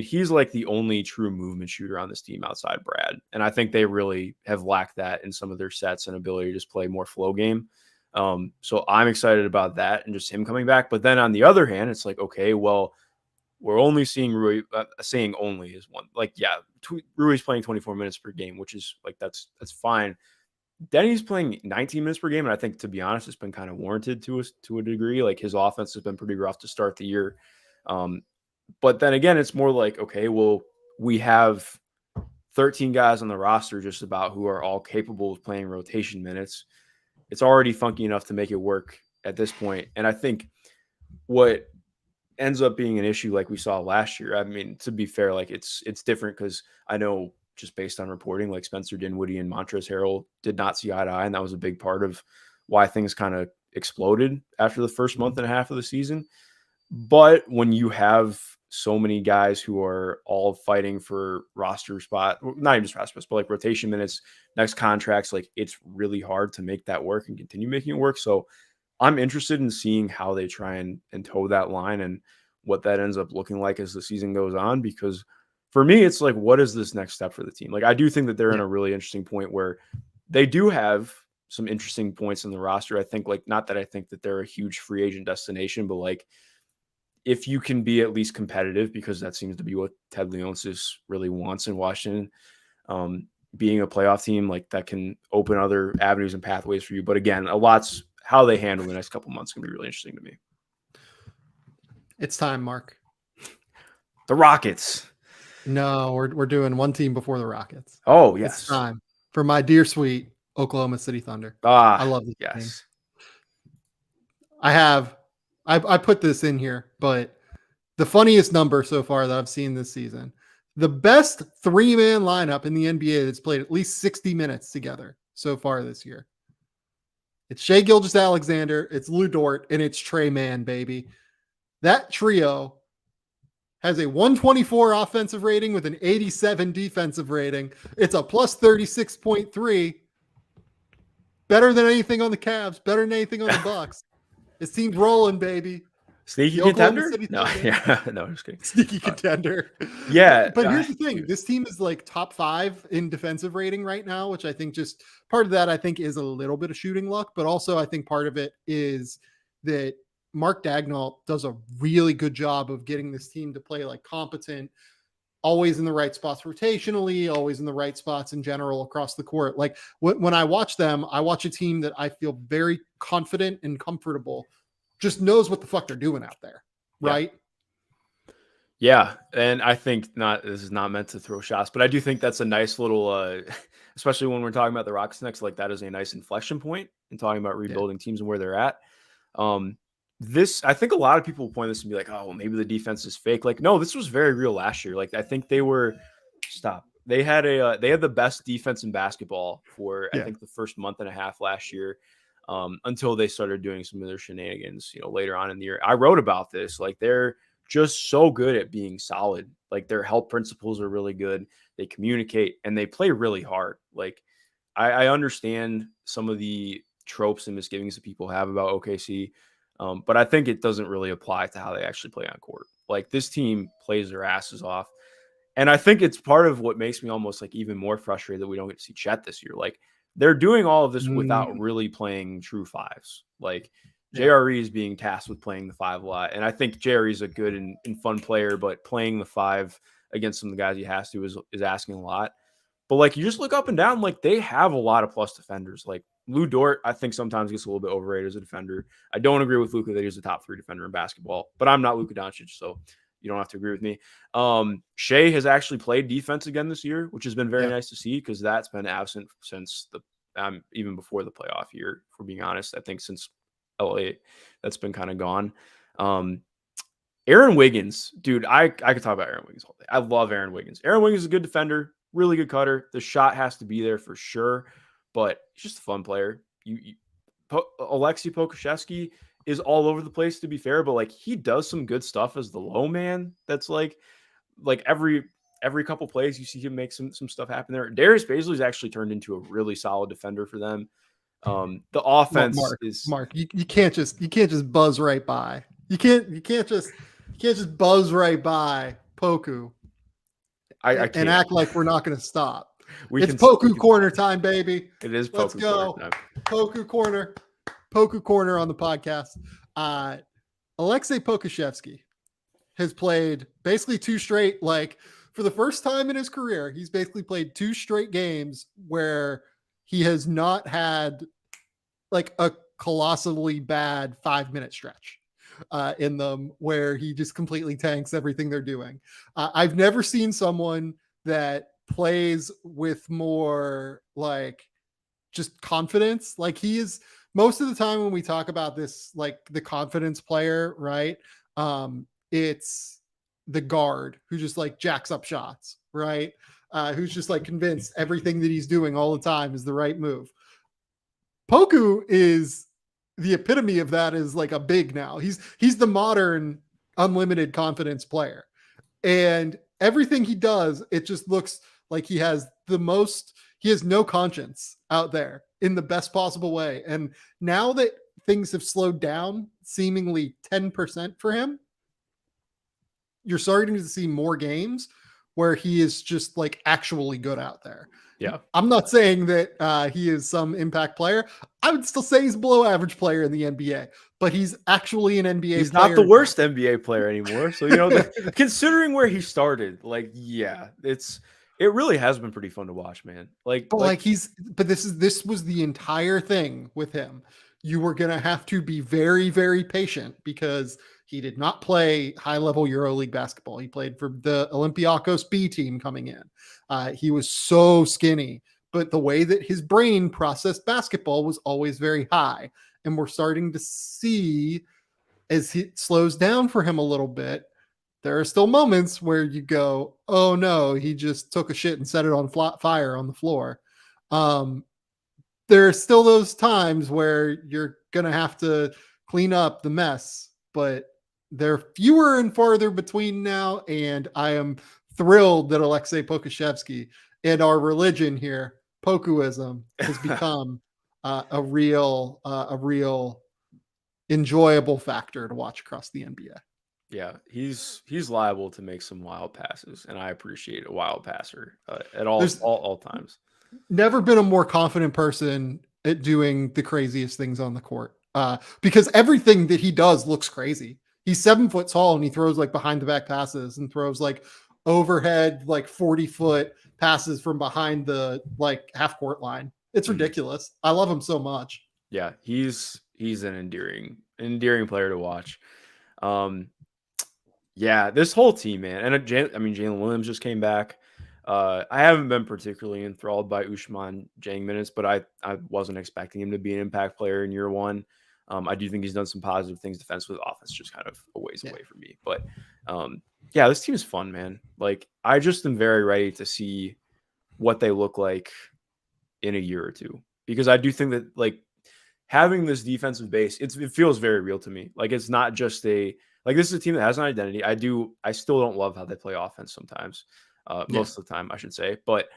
Speaker 2: He's like the only true movement shooter on this team outside Brad. And I think they really have lacked that in some of their sets and ability to just play more flow game. So I'm excited about that and just him coming back. But then on the other hand, it's like, okay, well, we're only seeing Rui, saying only is one. Like, yeah, Rui's playing 24 minutes per game, which is like, that's fine. Denny's playing 19 minutes per game. And I think, to be honest, it's been kind of warranted to a degree. Like his offense has been pretty rough to start the year. But then again, it's more like, okay, well, we have 13 guys on the roster just about who are all capable of playing rotation minutes. It's already funky enough to make it work at this point. And I think what ends up being an issue like we saw last year, I mean, to be fair, like it's different because I know just based on reporting, like Spencer Dinwiddie and Montrezl Harrell did not see eye to eye, and that was a big part of why things kind of exploded after the first month and a half of the season. But when you have so many guys who are all fighting for roster spot, not even just roster spots, but like rotation minutes, next contracts, like it's really hard to make that work and continue making it work. So I'm interested in seeing how they try and toe that line and what that ends up looking like as the season goes on. Because for me, it's like, what is this next step for the team? Like, I do think that they're in a really interesting point where they do have some interesting points in the roster. I think, like, not that I think that they're a huge free agent destination, but like, if you can be at least competitive, because that seems to be what Ted Leonsis really wants in Washington, being a playoff team, like, that can open other avenues and pathways for you. But again, a lot's how they handle the next couple months can be really interesting to me.
Speaker 1: It's time, Mark.
Speaker 2: The Rockets.
Speaker 1: No, we're doing one team before the Rockets.
Speaker 2: Oh, yes.
Speaker 1: It's time for my dear sweet Oklahoma City Thunder.
Speaker 2: I
Speaker 1: love this
Speaker 2: team.
Speaker 1: I put this in here, but the funniest number so far that I've seen this season, the best 3-man lineup in the NBA that's played at least 60 minutes together so far this year. It's Shai Gilgeous-Alexander, it's Lou Dort, and it's Trey Mann, baby. That trio has a 124 offensive rating with an 87 defensive rating. It's a plus 36.3. Better than anything on the Cavs, better than anything on the Bucks. This team's rolling, baby.
Speaker 2: Sneaky contender? No, I'm just kidding.
Speaker 1: Sneaky contender.
Speaker 2: Yeah.
Speaker 1: But here's the thing. This team is like top 5 in defensive rating right now, which I think just part of that, I think, is a little bit of shooting luck, but also I think part of it is that Mark Daigneault does a really good job of getting this team to play like competent, always in the right spots rotationally, always in the right spots in general across the court. Like when I watch them, I watch a team that I feel very confident and comfortable, just knows what the fuck they're doing out there. Right.
Speaker 2: Yeah. And I think this is not meant to throw shots, but I do think that's a nice little, especially when we're talking about the Rockets next, like that is a nice inflection point in talking about rebuilding teams and where they're at. I think a lot of people point this and be like, oh, well, maybe the defense is fake. Like, no, this was very real last year. Like, I think they had the best defense in basketball for, I think, the first month and a half last year, until they started doing some of their shenanigans, later on in the year. I wrote about this. Like, they're just so good at being solid. Like, their help principles are really good. They communicate and they play really hard. Like, I understand some of the tropes and misgivings that people have about OKC. But I think it doesn't really apply to how they actually play on court. Like, this team plays their asses off. And I think it's part of what makes me almost like even more frustrated that we don't get to see Chet this year. Like, they're doing all of this without really playing true fives. Like, JRE is being tasked with playing the 5 a lot. And I think JRE is a good and fun player, but playing the 5 against some of the guys he has to is asking a lot. But like, you just look up and down, like, they have a lot of plus defenders. Like, Lou Dort, I think sometimes gets a little bit overrated as a defender. I don't agree with Luka that he's a top 3 defender in basketball, but I'm not Luka Doncic, so you don't have to agree with me. Shai has actually played defense again this year, which has been very nice to see, because that's been absent since even before the playoff year, for being honest. I think since LA, that's been kind of gone. Aaron Wiggins, dude, I could talk about Aaron Wiggins all day. I love Aaron Wiggins. Aaron Wiggins is a good defender, really good cutter. The shot has to be there for sure, but he's just a fun player. Alexei Pokusevski is all over the place, to be fair, but like, he does some good stuff as the low man. That's like every couple plays you see him make some stuff happen there. Darius Bazley's actually turned into a really solid defender for them. The offense
Speaker 1: Mark, you can't just buzz right by. You can't just buzz right by Poku. I can't. And act like we're not going to stop. It's Poku corner time, baby.
Speaker 2: It is Poku. Let's
Speaker 1: go. Corner time. Poku corner on the podcast. Alexei Pokusevski has played basically 2 straight, like, for the first time in his career, he's basically played 2 straight games where he has not had like a colossally bad 5-minute stretch in them, where he just completely tanks everything they're doing. I've never seen someone that plays with more like just confidence. Like, he is, most of the time when we talk about this, like the confidence player, right? It's the guard who just like jacks up shots, right? Who's just like convinced everything that he's doing all the time is the right move. Poku is the epitome of that, is like a big now. He's the modern unlimited confidence player. And everything he does, it just looks like he has no conscience out there in the best possible way. And now that things have slowed down seemingly 10% for him, you're starting to see more games where he is just like actually good out there.
Speaker 2: Yeah.
Speaker 1: I'm not saying that he is some impact player. I would still say he's a below average player in the NBA, but he's actually an NBA player.
Speaker 2: He's not the worst NBA player anymore. So, you know, considering where he started, like, yeah, it really has been pretty fun to watch, man.
Speaker 1: This was the entire thing with him. You were going to have to be very, very patient because he did not play high-level EuroLeague basketball. He played for the Olympiacos B team coming in. He was so skinny, but the way that his brain processed basketball was always very high. And we're starting to see, as it slows down for him a little bit, there are still moments where you go, oh no, he just took a shit and set it on fire on the floor. There are still those times where you're going to have to clean up the mess, but they're fewer and farther between now. And I am thrilled that Alexei Pokusevsky and our religion here, Pokuism, has become a real enjoyable factor to watch across the NBA.
Speaker 2: Yeah, he's liable to make some wild passes, and I appreciate a wild passer at all times.
Speaker 1: Never been a more confident person at doing the craziest things on the court because everything that he does looks crazy. He's 7 foot tall and he throws like behind the back passes and throws like overhead, like 40-foot passes from behind the like half court line. It's ridiculous. I love him so much.
Speaker 2: Yeah, he's an endearing player to watch. Yeah, this whole team, man. And Jalen Williams just came back. I haven't been particularly enthralled by Ousmane Dieng minutes, but I wasn't expecting him to be an impact player in year one. I do think he's done some positive things defensively. Offense just kind of a ways away from me. But yeah, this team is fun, man. Like, I just am very ready to see what they look like in a year or two. Because I do think that, like, having this defensive base, it feels very real to me. Like, it's not just this is a team that has an identity. I still don't love how they play offense sometimes. Most of the time, I should say. But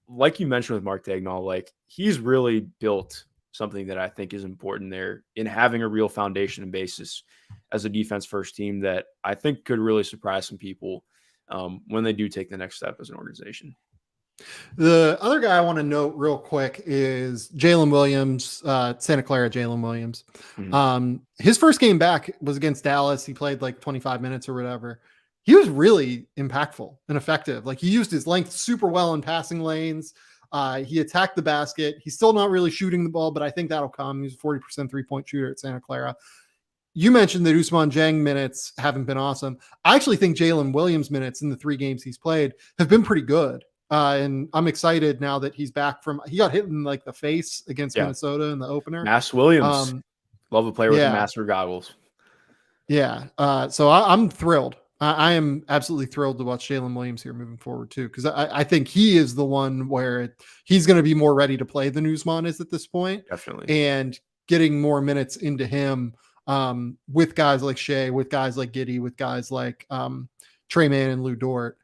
Speaker 2: like you mentioned with Mark Daigneault, like, he's really built something that I think is important there in having a real foundation and basis as a defense first team that I think could really surprise some people when they do take the next step as an organization.
Speaker 1: The other guy I want to note real quick is Jalen Williams, Santa Clara Jalen Williams. Mm-hmm. His first game back was against Dallas. He played like 25 minutes or whatever. He was really impactful and effective. Like, he used his length super well in passing lanes. He attacked the basket. He's still not really shooting the ball, but I think that'll come. He's a 40% 3-point shooter at Santa Clara. You mentioned that Ousmane Dieng minutes haven't been awesome. I actually think Jalen Williams minutes in the 3 games he's played have been pretty good. And I'm excited now that he's back he got hit in like the face against Minnesota in the opener.
Speaker 2: Mass Williams. Love a player with the master goggles.
Speaker 1: Yeah. So I'm thrilled. I am absolutely thrilled to watch Jalen Williams here moving forward too, because I think he is the one where he's going to be more ready to play than Ousmane is at this point.
Speaker 2: Definitely.
Speaker 1: And getting more minutes into him with guys like Shea, with guys like Giddey, with guys like Trey Mann and Lou Dort,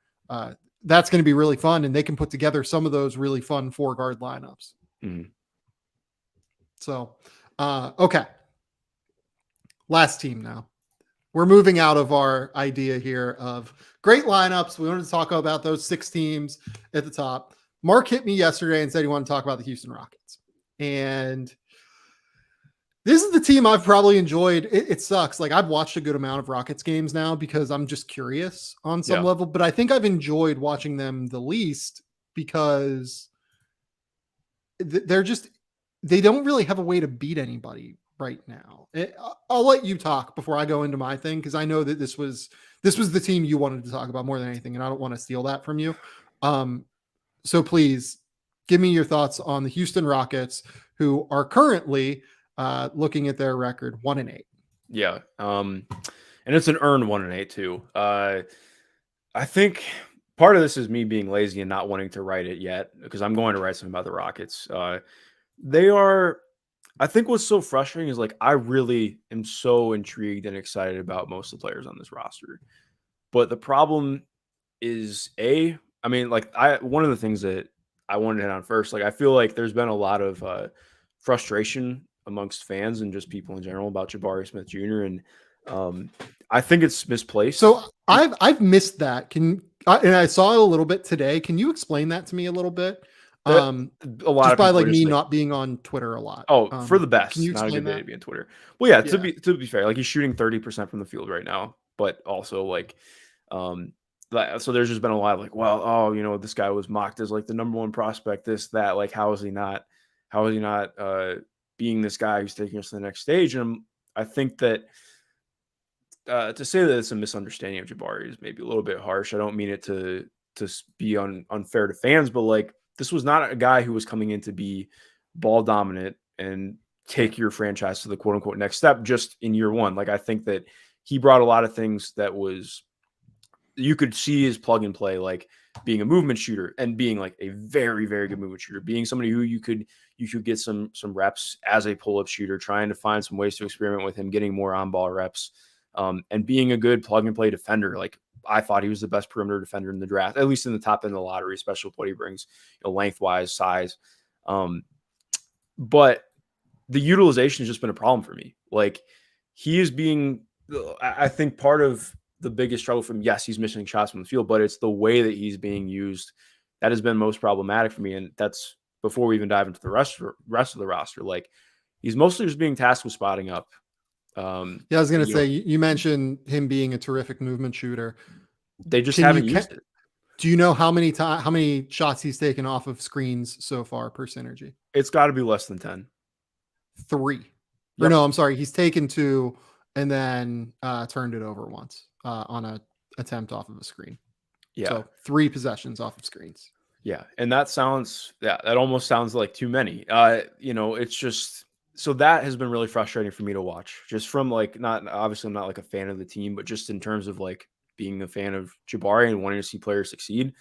Speaker 1: that's going to be really fun, and they can put together some of those really fun 4-guard lineups.
Speaker 2: Mm-hmm.
Speaker 1: So, okay. Last team now. We're moving out of our idea here of great lineups. We wanted to talk about those 6 teams at the top. Mark hit me yesterday and said he wanted to talk about the Houston Rockets. And this is the team I've probably enjoyed. It sucks. Like, I've watched a good amount of Rockets games now because I'm just curious on some level, but I think I've enjoyed watching them the least because they don't really have a way to beat anybody right now. I'll let you talk before I go into my thing, because I know that this was the team you wanted to talk about more than anything, and I don't want to steal that from you. So please give me your thoughts on the Houston Rockets, who are currently looking at their record 1-8.
Speaker 2: Yeah. And it's an earned 1-8 too. I think part of this is me being lazy and not wanting to write it yet, because I'm going to write something about the Rockets. I think what's so frustrating is, like, I really am so intrigued and excited about most of the players on this roster. But the problem is, one of the things that I wanted to hit on first, like, I feel like there's been a lot of frustration amongst fans and just people in general about Jabari Smith Jr. And I think it's misplaced.
Speaker 1: So I've missed that. And I saw it a little bit today. Can you explain that to me a little bit?
Speaker 2: A lot
Speaker 1: just
Speaker 2: of
Speaker 1: by
Speaker 2: people
Speaker 1: like me not being on Twitter a lot.
Speaker 2: For the best.
Speaker 1: Can you
Speaker 2: not a
Speaker 1: explain
Speaker 2: good day
Speaker 1: that?
Speaker 2: to be on Twitter. Well, yeah, to be fair, like he's shooting 30% from the field right now, but also like so there's just been a lot of like, well, this guy was mocked as like the number one prospect, this, that, like, how is he not being this guy who's taking us to the next stage? And I think that to say that it's a misunderstanding of Jabari is maybe a little bit harsh. I don't mean it to be unfair to fans, but like this was not a guy who was coming in to be ball dominant and take your franchise to the quote unquote next step just in year one. Like I think that he brought a lot of things that you could see his plug and play, like being a movement shooter and being like a very, very good movement shooter, being somebody who you could get some reps as a pull-up shooter, trying to find some ways to experiment with him, getting more on-ball reps, and being a good plug and play defender. Like I thought he was the best perimeter defender in the draft, at least in the top end of the lottery, especially with what he brings, lengthwise, size. But the utilization has just been a problem for me. Like he is I think part of the biggest struggle for him, yes, he's missing shots from the field, but it's the way that he's being used that has been most problematic for me. And that's before we even dive into the rest of the roster. Like he's mostly just being tasked with spotting up.
Speaker 1: I was going to say, you mentioned him being a terrific movement shooter.
Speaker 2: They just haven't used it.
Speaker 1: Do you know how many shots he's taken off of screens so far per synergy?
Speaker 2: It's got to be less than 10.
Speaker 1: 3. Yep. Or no, I'm sorry. He's taken 2 and then turned it over once on a attempt off of a screen.
Speaker 2: Yeah.
Speaker 1: So 3 possessions off of screens.
Speaker 2: Yeah. And that almost sounds like too many. It's just, so that has been really frustrating for me to watch, just from like, obviously I'm not like a fan of the team, but just in terms of like being a fan of Jabari and wanting to see players succeed.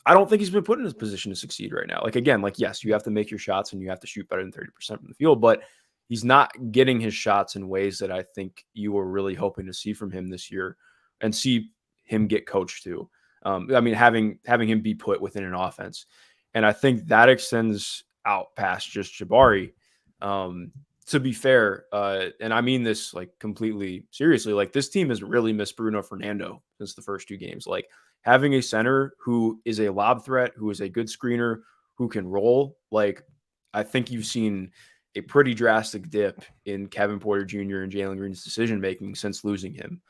Speaker 2: I don't think he's been put in a position to succeed right now. Like, again, like, yes, you have to make your shots and you have to shoot better than 30% from the field, but he's not getting his shots in ways that I think you were really hoping to see from him this year and see him get coached to. Having him be put within an offense. And I think that extends out past just Jabari. To be fair, and I mean this like completely seriously, like this team has really missed Bruno Fernando since the first 2 games. Like having a center who is a lob threat, who is a good screener, who can roll, like I think you've seen a pretty drastic dip in Kevin Porter Jr. and Jalen Green's decision-making since losing him.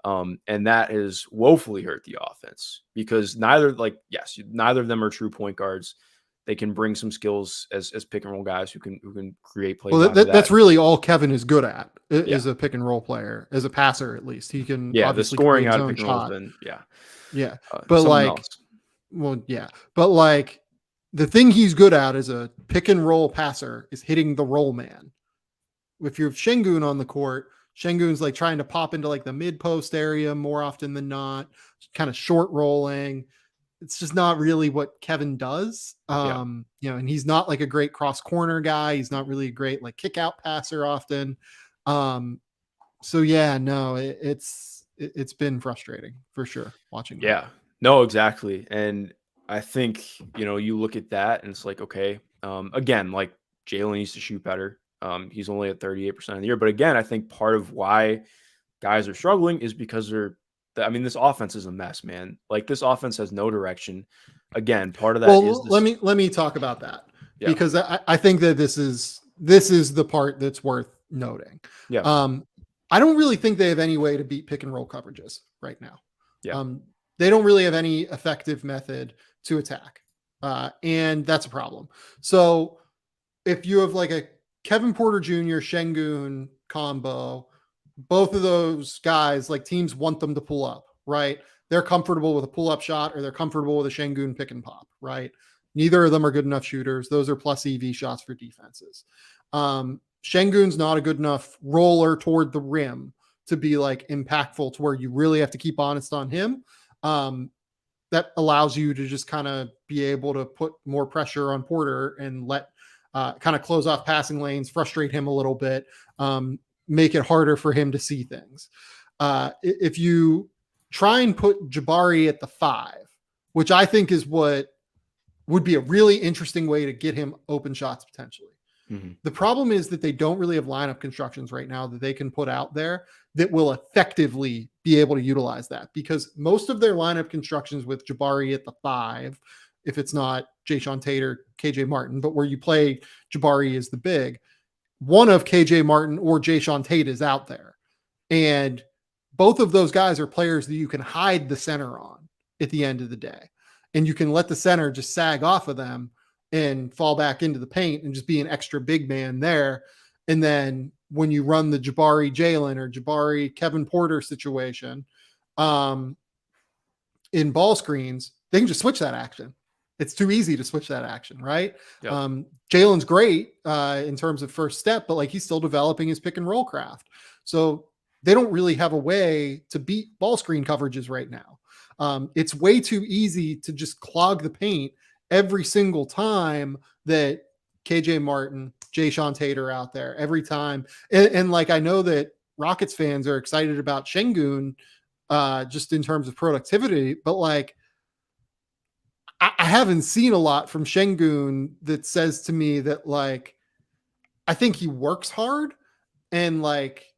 Speaker 2: And that has woefully hurt the offense because neither of them are true point guards. They can bring some skills as pick and roll guys who can create plays.
Speaker 1: Well, that's really all Kevin is good at is a pick and roll player, as a passer at least. He can
Speaker 2: the scoring out of pick and roll has been
Speaker 1: but like the thing he's good at as a pick and roll passer is hitting the roll man. If you have Şengün on the court, Şengün's like trying to pop into like the mid post area more often than not, kind of short rolling. It's just not really what Kevin does. And he's not like a great cross corner guy. He's not really a great like kick out passer often. It's been frustrating for sure watching.
Speaker 2: Yeah, no, exactly. And I think, you look at that and it's like, okay, again, like Jalen needs to shoot better. He's only at 38% of the year. But again, I think part of why guys are struggling is because this offense is a mess, man. Like this offense has no direction. Again, part of that is
Speaker 1: let me talk about that because I think that this is the part that's worth noting.
Speaker 2: Yeah.
Speaker 1: I don't really think they have any way to beat pick and roll coverages right now.
Speaker 2: Yeah.
Speaker 1: They don't really have any effective method to attack. And that's a problem. So if you have like a Kevin Porter Jr., Şengün combo, both of those guys, like teams want them to pull up, right? They're comfortable with a pull-up shot or they're comfortable with a Şengün pick and pop, right? Neither of them are good enough shooters. Those are plus EV shots for defenses. Şengün's not a good enough roller toward the rim to be like impactful to where you really have to keep honest on him. That allows you to just kind of be able to put more pressure on Porter and let kind of close off passing lanes, frustrate him a little bit, make it harder for him to see things. If you try and put Jabari at the 5, which I think is what would be a really interesting way to get him open shots potentially. The problem is that they don't really have lineup constructions right now that they can put out there that will effectively be able to utilize that, because most of their lineup constructions with Jabari at the 5, if it's not Jayshawn Tate or KJ Martin, but where you play Jabari as the big, one of KJ Martin or Jayshawn Tate is out there. And both of those guys are players that you can hide the center on at the end of the day. And you can let the center just sag off of them and fall back into the paint and just be an extra big man there. And then when you run the Jabari Jalen or Jabari Kevin Porter situation in ball screens, they can just switch that action. It's too easy to switch that action, right? Yep. Jalen's great in terms of first step, but like he's still developing his pick and roll craft. So they don't really have a way to beat ball screen coverages right now. It's way too easy to just clog the paint every single time that KJ Martin, Jayshawn Tate are out there every time. And like, I know that Rockets fans are excited about Şengün just in terms of productivity, but like, I haven't seen a lot from Şengün that says to me that like, I think he works hard. And like,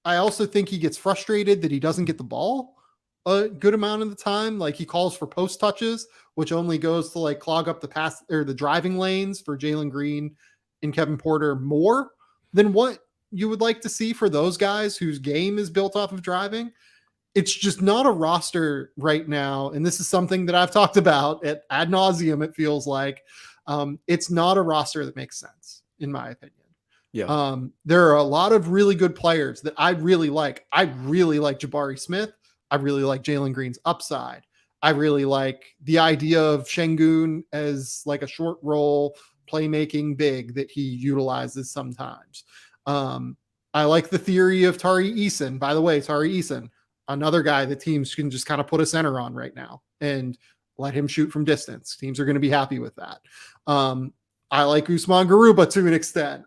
Speaker 1: I also think he gets frustrated that he doesn't get the ball a good amount of the time. Like he calls for post touches, which only goes to like clog up the pass or the driving lanes for Jalen Green and Kevin Porter more than what you would like to see for those guys whose game is built off of driving. It's just not a roster right now. And this is something that I've talked about at ad nauseum. It feels like it's not a roster that makes sense, in my opinion.
Speaker 2: Yeah.
Speaker 1: There are a lot of really good players that I really like. I really like Jabari Smith. I really like Jalen Green's upside. I really like the idea of Şengün as like a short roll playmaking big that he utilizes sometimes. I like the theory of Tari Eason. By the way, Tari Eason, another guy that teams can just kind of put a center on right now and let him shoot from distance. Teams are going to be happy with that. I like Usman Garuba to an extent.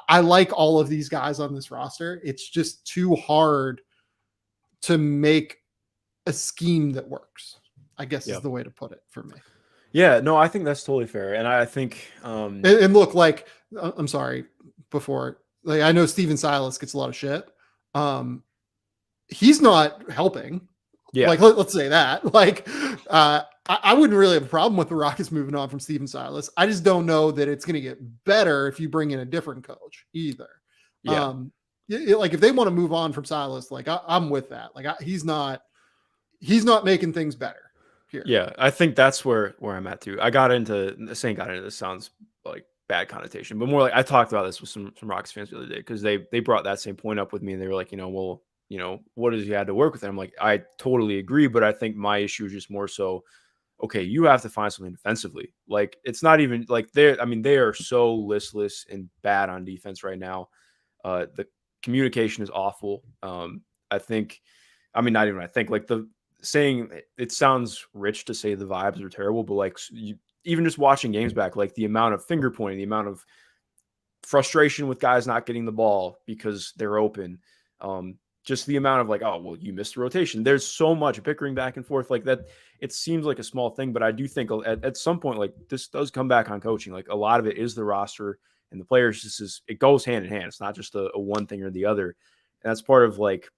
Speaker 1: I like all of these guys on this roster. It's just too hard to make a scheme that works, I guess is the way to put it for me.
Speaker 2: Yeah, no, I think that's totally fair. And I think,
Speaker 1: and look, like, I'm sorry, before, like, I know Steven Silas gets a lot of shit. He's not helping. Yeah. Like, let's say that. Like, I wouldn't really have a problem with the Rockets moving on from Steven Silas. I just don't know that it's going to get better if you bring in a different coach either. Yeah. Like if they want to move on from Silas, like I'm with that. Like he's not making things better here.
Speaker 2: Yeah. I think that's where I'm at too. I got into this sounds like bad connotation, but more like I talked about this with some Rockets fans the other day, because they brought that same point up with me and they were like, well, what does he had to work with? And I'm like, I totally agree. But I think my issue is just more so, okay, you have to find something defensively. Like it's not even like they are so listless and bad on defense right now. The communication is awful. I think, not even, I think like the saying, it sounds rich to say the vibes are terrible, but like even just watching games back, like the amount of finger pointing, the amount of frustration with guys not getting the ball because they're open. Just the amount of like, oh, well, you missed the rotation. There's so much bickering back and forth like that. It seems like a small thing, but I do think at some point, like this does come back on coaching. Like a lot of it is the roster and the players. It goes hand in hand. It's not just a one thing or the other. And that's part of like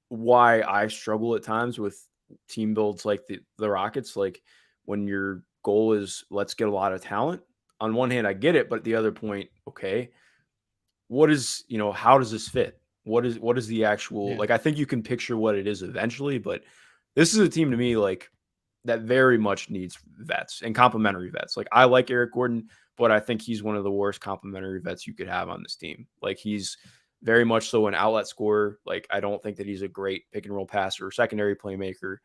Speaker 2: why I struggle at times with team builds like the Rockets. Like when your goal is let's get a lot of talent, on one hand, I get it. But the other point, okay, what is, how does this fit? What is the actual, like, I think you can picture what it is eventually, but this is a team to me, like, that very much needs vets and complementary vets. Like, I like Eric Gordon, but I think he's one of the worst complementary vets you could have on this team. Like, he's very much so an outlet scorer. Like, I don't think that he's a great pick and roll passer or secondary playmaker.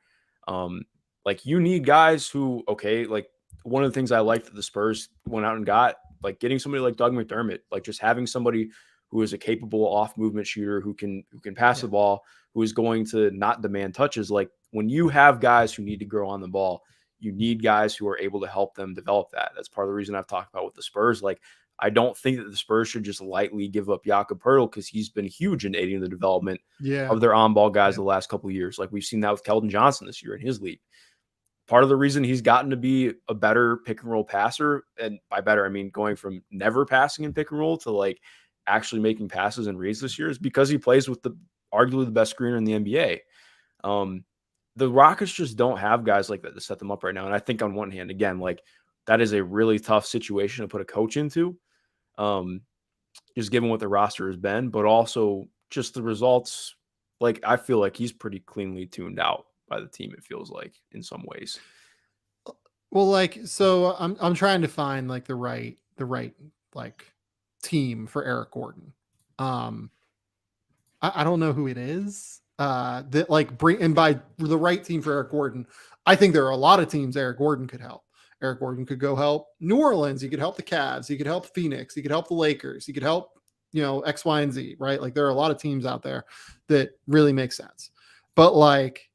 Speaker 2: Like, you need guys who, okay, like, one of the things I liked that the Spurs went out and got, like, getting somebody like Doug McDermott, like, just having somebody who is a capable off movement shooter, who can pass the ball, who is going to not demand touches. Like when you have guys who need to grow on the ball, you need guys who are able to help them develop that. That's part of the reason I've talked about with the Spurs. Like, I don't think that the Spurs should just lightly give up Jakob Poeltl, because he's been huge in aiding the development of their on-ball guys the last couple of years. Like we've seen that with Keldon Johnson this year in his league. part of the reason he's gotten to be a better pick and roll passer, and by better, I mean going from never passing in pick and roll to like actually making passes and reads this year, is because he plays with arguably the best screener in the NBA. The Rockets just don't have guys like that to set them up right now. And I think on one hand, again, like that is a really tough situation to put a coach into, just given what the roster has been, but also just the results. Like, I feel like he's pretty cleanly tuned out by the team, it feels like, in some ways.
Speaker 1: Well, like, so I'm trying to find like the right like team for Eric Gordon. I don't know who it is. That like and by the right team for Eric Gordon, I think there are a lot of teams Eric Gordon could help. Eric Gordon could go help New Orleans. He could help the Cavs. He could help Phoenix. He could help the Lakers. He could help, X, Y, and Z, right? Like there are a lot of teams out there that really make sense. But like,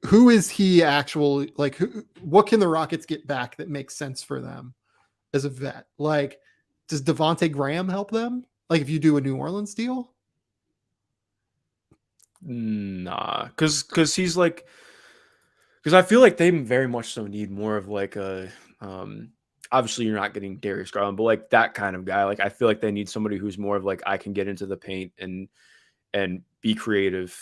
Speaker 1: who is he actually, like, what can the Rockets get back that makes sense for them as a vet? Like, does Devontae Graham help them? Like if you do a New Orleans deal?
Speaker 2: Nah, because he's like, because I feel like they very much so need more of like a, obviously you're not getting Darius Garland, but like that kind of guy. Like I feel like they need somebody who's more of like, I can get into the paint and be creative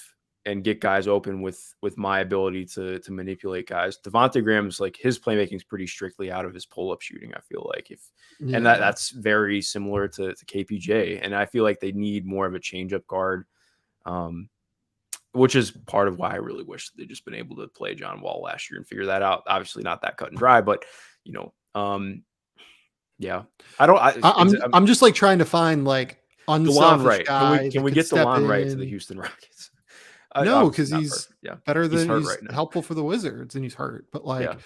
Speaker 2: and get guys open with my ability to manipulate guys. Devontae Graham's like, his playmaking is pretty strictly out of his pull-up shooting, I feel like. And that's very similar to KPJ. And I feel like they need more of a change-up guard, which is part of why I really wish they'd just been able to play John Wall last year and figure that out. Obviously not that cut and dry, but yeah. I'm
Speaker 1: just like trying to find like unselfish
Speaker 2: right.
Speaker 1: guy.
Speaker 2: Can we get DeLon Wright to the Houston Rockets?
Speaker 1: No, because he's better than he's
Speaker 2: right now.
Speaker 1: Helpful for the Wizards, and he's hurt. But like,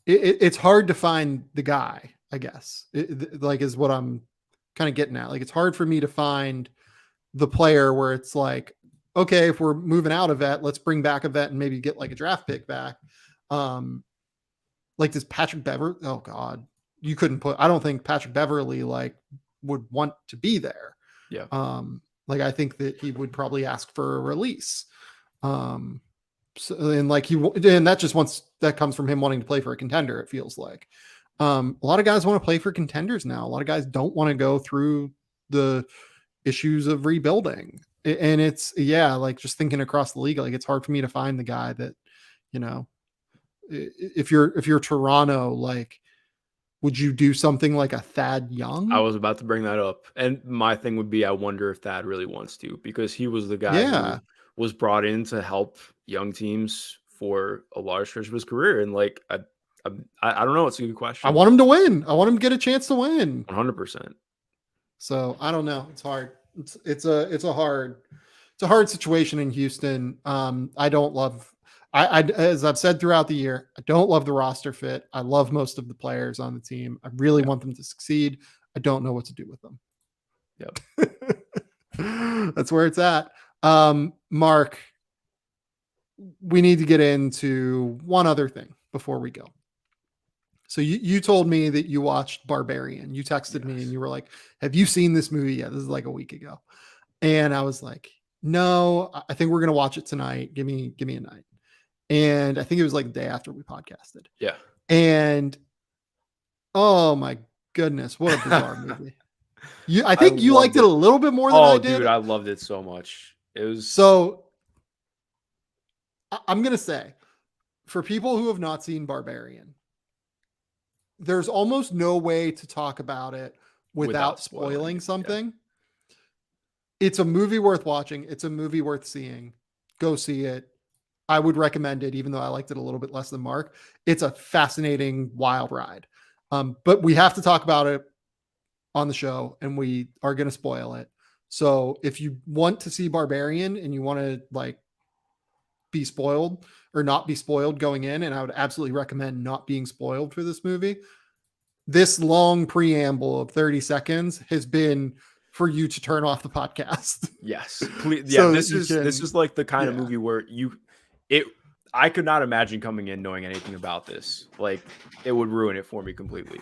Speaker 1: it's hard to find the guy, I guess. Like is what I'm kind of getting at. Like it's hard for me to find the player where it's like, okay, if we're moving out a vet, let's bring back a vet and maybe get like a draft pick back. Like does Patrick Beverly? Oh God, you couldn't put. I don't think Patrick Beverly like would want to be there.
Speaker 2: Yeah.
Speaker 1: Like I think that he would probably ask for a release. So and like and that just that comes from him wanting to play for a contender. It feels like a lot of guys want to play for contenders now. A lot of guys don't want to go through the issues of rebuilding. And it's like just thinking across the league, like it's hard for me to find the guy that, if you're Toronto, like, would you do something like a Thad Young?
Speaker 2: I was about to bring that up. And my thing would be, I wonder if Thad really wants to, because he was the guy who was brought in to help young teams for a large stretch of his career. And like, I don't know. It's a good question.
Speaker 1: I want him to win. I want him to get a chance to win.
Speaker 2: 100%.
Speaker 1: So I don't know. It's hard. It's a hard situation in Houston. I don't love, as I've said throughout the year, I don't love the roster fit. I love most of the players on the team. I really want them to succeed. I don't know what to do with them.
Speaker 2: Yep.
Speaker 1: That's where it's at. Mark, we need to get into one other thing before we go. So you told me that you watched Barbarian. You texted me and you were like, have you seen this movie yet? This is like a week ago. And I was like, no, I think we're going to watch it tonight. Give me a night. And I think it was like the day after we podcasted.
Speaker 2: Yeah.
Speaker 1: And oh my goodness, what a bizarre movie. I think you liked it a little bit more than I did.
Speaker 2: Dude, I loved it so much. It was
Speaker 1: so I'm going to say, for people who have not seen Barbarian, there's almost no way to talk about it without spoiling something. Yeah. It's a movie worth watching. It's a movie worth seeing. Go see it. I would recommend it, even though I liked it a little bit less than Mark. It's a fascinating, wild ride. But we have to talk about it on the show, and we are going to spoil it. So if you want to see Barbarian and you want to like be spoiled or not be spoiled going in, and I would absolutely recommend not being spoiled for this movie, this long preamble of 30 seconds has been for you to turn off the podcast.
Speaker 2: Yes. Please, yeah. So this is like the kind of movie where I could not imagine coming in knowing anything about this. Like it would ruin it for me completely.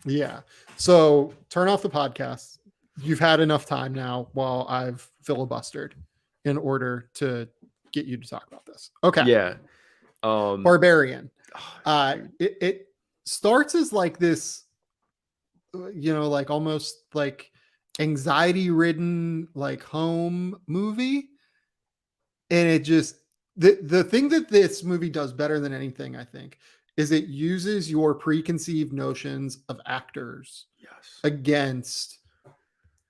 Speaker 1: Yeah. So turn off the podcast. You've had enough time now while I've filibustered in order to get you to talk about this. Okay.
Speaker 2: Yeah.
Speaker 1: Barbarian. It starts as like this, like almost like anxiety ridden like home movie, and it just the thing that this movie does better than anything, I think, is it uses your preconceived notions of actors against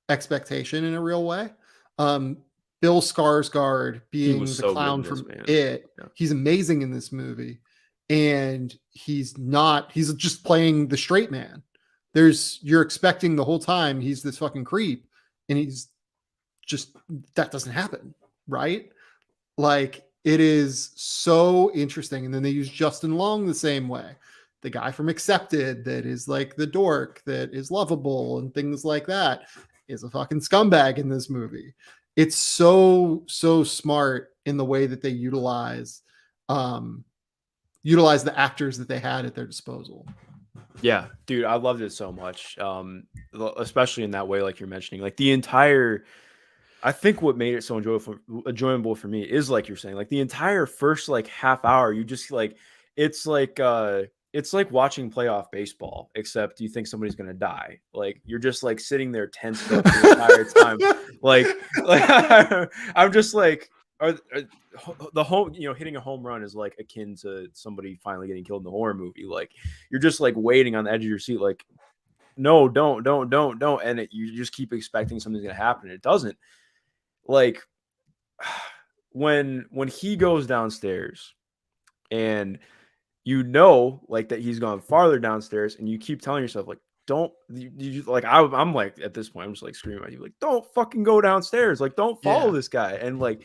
Speaker 1: expectation in a real way. Bill Skarsgård being the clown from It, he's amazing in this movie, and he's just playing the straight man. You're expecting the whole time he's this fucking creep, and he's just, that doesn't happen, right? Like, it is so interesting. And then they use Justin Long the same way, the guy from Accepted that is like the dork that is lovable and things like that, is a fucking scumbag in this movie. It's so smart in the way that they utilize the actors that they had at their disposal.
Speaker 2: Yeah, dude, I loved it so much. Especially in that way, like you're mentioning, like the entire, I think what made it so enjoyable for me is, like you're saying, like the entire first like half hour, you just like, it's like watching playoff baseball, except you think somebody's gonna die. Like you're just like sitting there tensed up the entire time. like I'm just like, the home, hitting a home run is like akin to somebody finally getting killed in the horror movie. Like you're just like waiting on the edge of your seat, like, no, don't, and you just keep expecting something's gonna happen. It doesn't. Like when he goes downstairs and like that he's gone farther downstairs, and you keep telling yourself like, don't, you like, I'm like, at this point I'm just like screaming at you, like, don't fucking go downstairs, like don't follow this guy. And like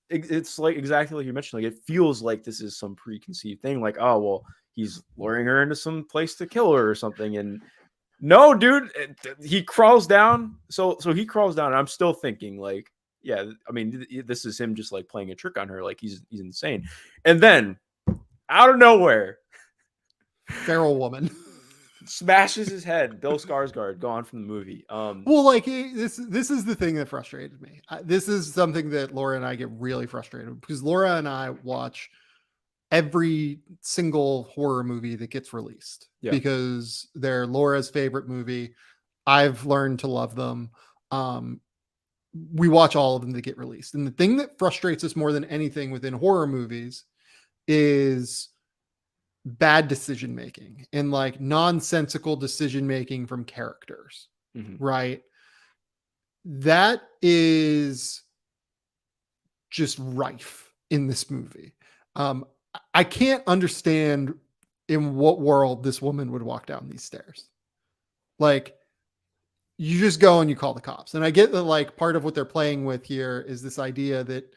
Speaker 2: it's like exactly like you mentioned, like it feels like this is some preconceived thing, like, oh well, he's luring her into some place to kill her or something. And no, dude, he crawls down. So he crawls down, and I'm still thinking like, yeah, I mean, this is him just like playing a trick on her, like he's insane. And then out of nowhere,
Speaker 1: feral woman
Speaker 2: smashes his head. Bill Skarsgård gone from the movie.
Speaker 1: Well, like this is the thing that frustrated me. This is something that Laura and I get really frustrated with, because Laura and I watch every single horror movie that gets released because they're Laura's favorite movie. I've learned to love them. We watch all of them that get released. And the thing that frustrates us more than anything within horror movies is bad decision making and like nonsensical decision making from characters. Right? That is just rife in this movie. I can't understand in what world this woman would walk down these stairs. Like, you just go and you call the cops. And I get that like part of what they're playing with here is this idea that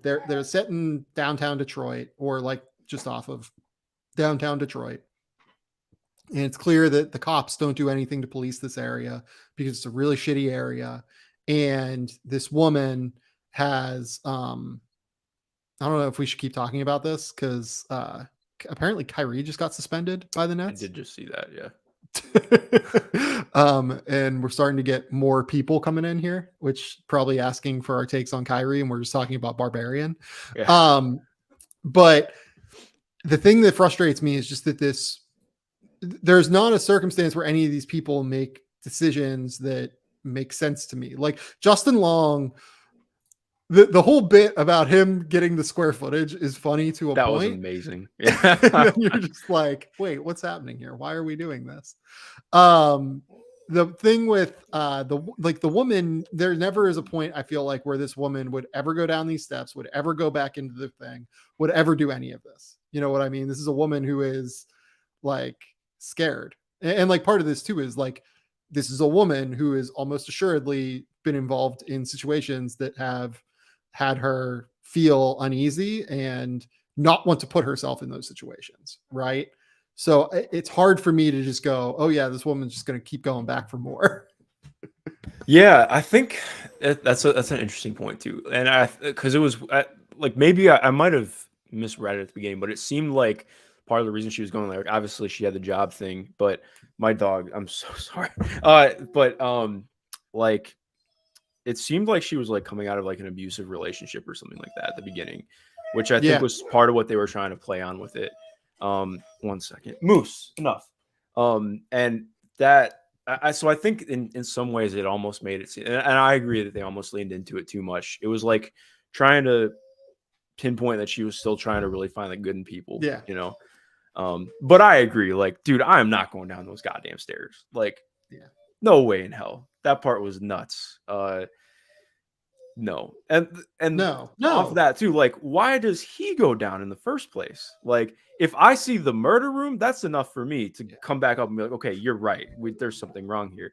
Speaker 1: they're set in downtown Detroit, or like just off of downtown Detroit. And it's clear that the cops don't do anything to police this area because it's a really shitty area. And this woman has, I don't know if we should keep talking about this, because apparently Kyrie just got suspended by the Nets.
Speaker 2: I did just see that, yeah.
Speaker 1: And we're starting to get more people coming in here, which probably asking for our takes on Kyrie, and we're just talking about Barbarian. Yeah. But the thing that frustrates me is just that there's not a circumstance where any of these people make decisions that make sense to me. Like Justin Long, the whole bit about him getting the square footage is funny to a point.
Speaker 2: That was amazing. Yeah.
Speaker 1: And you're just like, wait, what's happening here? Why are we doing this? The thing with the woman, there never is a point, I feel like, where this woman would ever go down these steps, would ever go back into the thing, would ever do any of this. You know what I mean? This is a woman who is like scared. And like part of this too is like, this is a woman who is almost assuredly been involved in situations that have had her feel uneasy and not want to put herself in those situations. Right. So it's hard for me to just go, oh yeah, this woman's just going to keep going back for more.
Speaker 2: Yeah, I think that's an interesting point too. And because it was like, maybe I might have misread it at the beginning, but it seemed like part of the reason she was going there, obviously she had the job thing, but my dog, I'm so sorry. Like it seemed like she was like coming out of like an abusive relationship or something like that at the beginning. which I think was part of what they were trying to play on with it. 1 second. Moose, enough. And that, so I think in some ways it almost made it, and I agree that they almost leaned into it too much. It was like trying to pinpoint that she was still trying to really find the good in people.
Speaker 1: Yeah.
Speaker 2: You know? But I agree. Like, dude, I am not going down those goddamn stairs. Like, no way in hell. That part was nuts. No. And
Speaker 1: no.
Speaker 2: Off that too, like, why does he go down in the first place? Like, if I see the murder room, that's enough for me to come back up and be like, okay, you're right. There's something wrong here.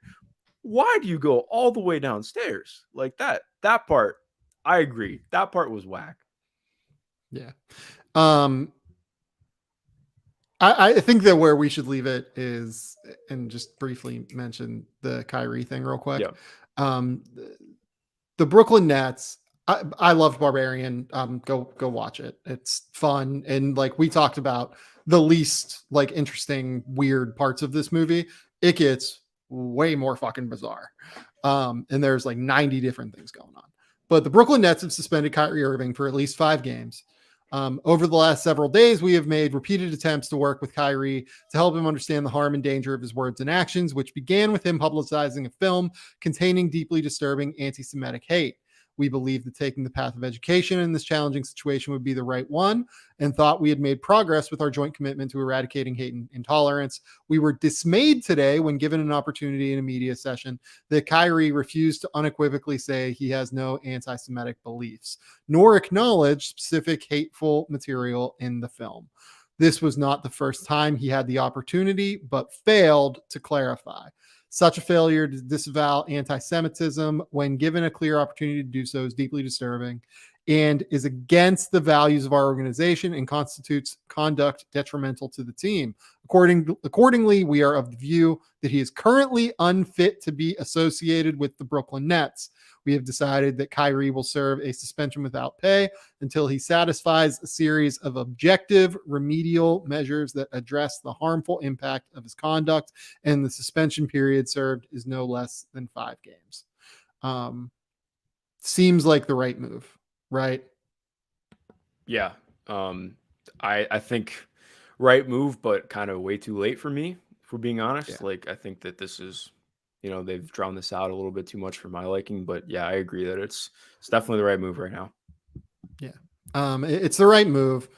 Speaker 2: Why do you go all the way downstairs? Like that part, I agree. That part was whack.
Speaker 1: Yeah. I think that where we should leave it is, and just briefly mention the Kyrie thing real quick.
Speaker 2: Yeah.
Speaker 1: The Brooklyn Nets, I loved Barbarian. Go watch it. It's fun. And like we talked about the least like interesting, weird parts of this movie, it gets way more fucking bizarre. And there's like 90 different things going on. But the Brooklyn Nets have suspended Kyrie Irving for at least 5 games. Over the last several days, we have made repeated attempts to work with Kyrie to help him understand the harm and danger of his words and actions, which began with him publicizing a film containing deeply disturbing anti-Semitic hate. We believed that taking the path of education in this challenging situation would be the right one, and thought we had made progress with our joint commitment to eradicating hate and intolerance. We were dismayed today when given an opportunity in a media session that Kyrie refused to unequivocally say he has no anti-Semitic beliefs, nor acknowledge specific hateful material in the film. This was not the first time he had the opportunity, but failed to clarify. Such a failure to disavow anti-Semitism when given a clear opportunity to do so is deeply disturbing and is against the values of our organization and constitutes conduct detrimental to the team. Accordingly, we are of the view that he is currently unfit to be associated with the Brooklyn Nets. We have decided that Kyrie will serve a suspension without pay until he satisfies a series of objective remedial measures that address the harmful impact of his conduct, and the suspension period served is no less than 5 games. Seems like the right move, right?
Speaker 2: Yeah. I think right move, but kind of way too late for me, for being honest.
Speaker 1: Yeah.
Speaker 2: Like, I think that this is, they've drawn this out a little bit too much for my liking, but yeah, I agree that it's definitely the right move right now.
Speaker 1: Yeah. It's the right move.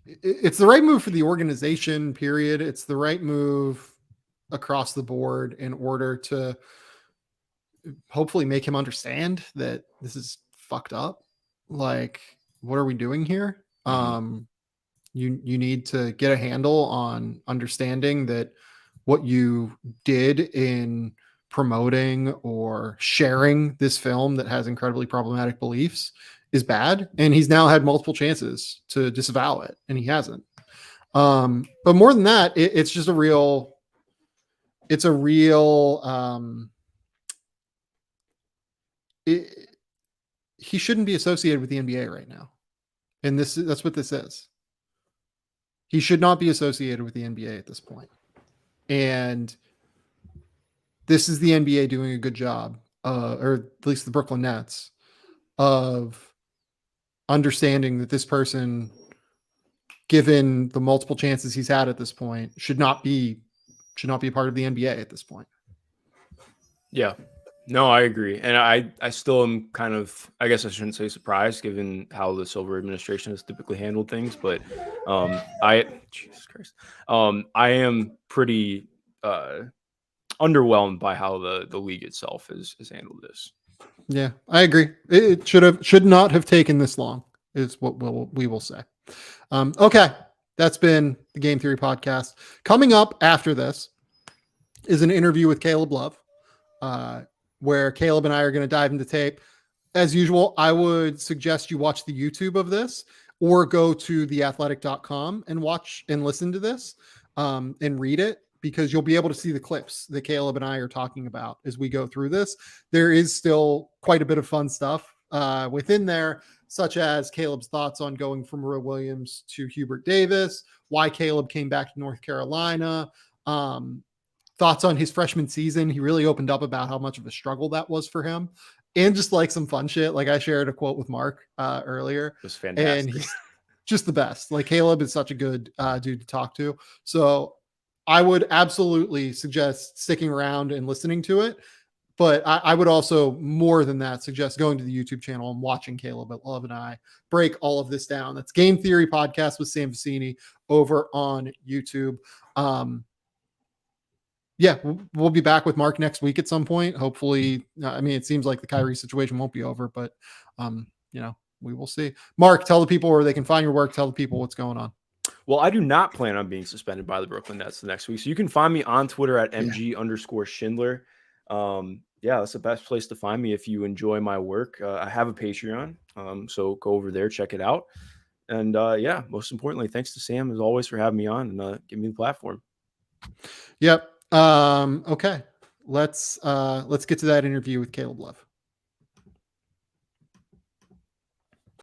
Speaker 1: It's the right move for the organization, period. It's the right move across the board in order to hopefully make him understand that this is fucked up. Like, what are we doing here? You need to get a handle on understanding that what you did in promoting or sharing this film that has incredibly problematic beliefs is bad. And he's now had multiple chances to disavow it, and he hasn't. But more than that, it's just he shouldn't be associated with the NBA right now. And that's what this is. He should not be associated with the NBA at this point. And this is the NBA doing a good job, or at least the Brooklyn Nets, of understanding that this person, given the multiple chances he's had at this point, should not be a part of the NBA at this point.
Speaker 2: Yeah. No, I agree. And I still am kind of, I guess I shouldn't say surprised given how the Silver administration has typically handled things, but Jesus Christ. I am pretty underwhelmed by how the league itself has handled this.
Speaker 1: Yeah, I agree. It should not have taken this long, is what we will say. Okay, that's been the Game Theory podcast. Coming up after this is an interview with Caleb Love, where Caleb and I are going to dive into tape. As usual, I would suggest you watch the YouTube of this or go to theathletic.com and watch and listen to this and read it, because you'll be able to see the clips that Caleb and I are talking about as we go through this. There is still quite a bit of fun stuff within there, such as Caleb's thoughts on going from Roy Williams to Hubert Davis, why Caleb came back to North Carolina, thoughts on his freshman season. He really opened up about how much of a struggle that was for him, and just like some fun shit. Like I shared a quote with Mark earlier.
Speaker 2: It was fantastic.
Speaker 1: just the best. Like Caleb is such a good dude to talk to. So I would absolutely suggest sticking around and listening to it. But I would also, more than that, suggest going to the YouTube channel and watching Caleb at Love and I break all of this down. That's Game Theory Podcast with Sam Vecini over on YouTube. Yeah, we'll be back with Mark next week at some point. Hopefully, I mean, it seems like the Kyrie situation won't be over, but we will see. Mark, tell the people where they can find your work. Tell the people what's going on.
Speaker 2: Well, I do not plan on being suspended by the Brooklyn Nets the next week. So you can find me on Twitter at MG_Schindler. That's the best place to find me if you enjoy my work. I have a Patreon. So go over there, check it out. And most importantly, thanks to Sam as always for having me on and giving me the platform.
Speaker 1: Yep. Okay. Let's get to that interview with Caleb Love.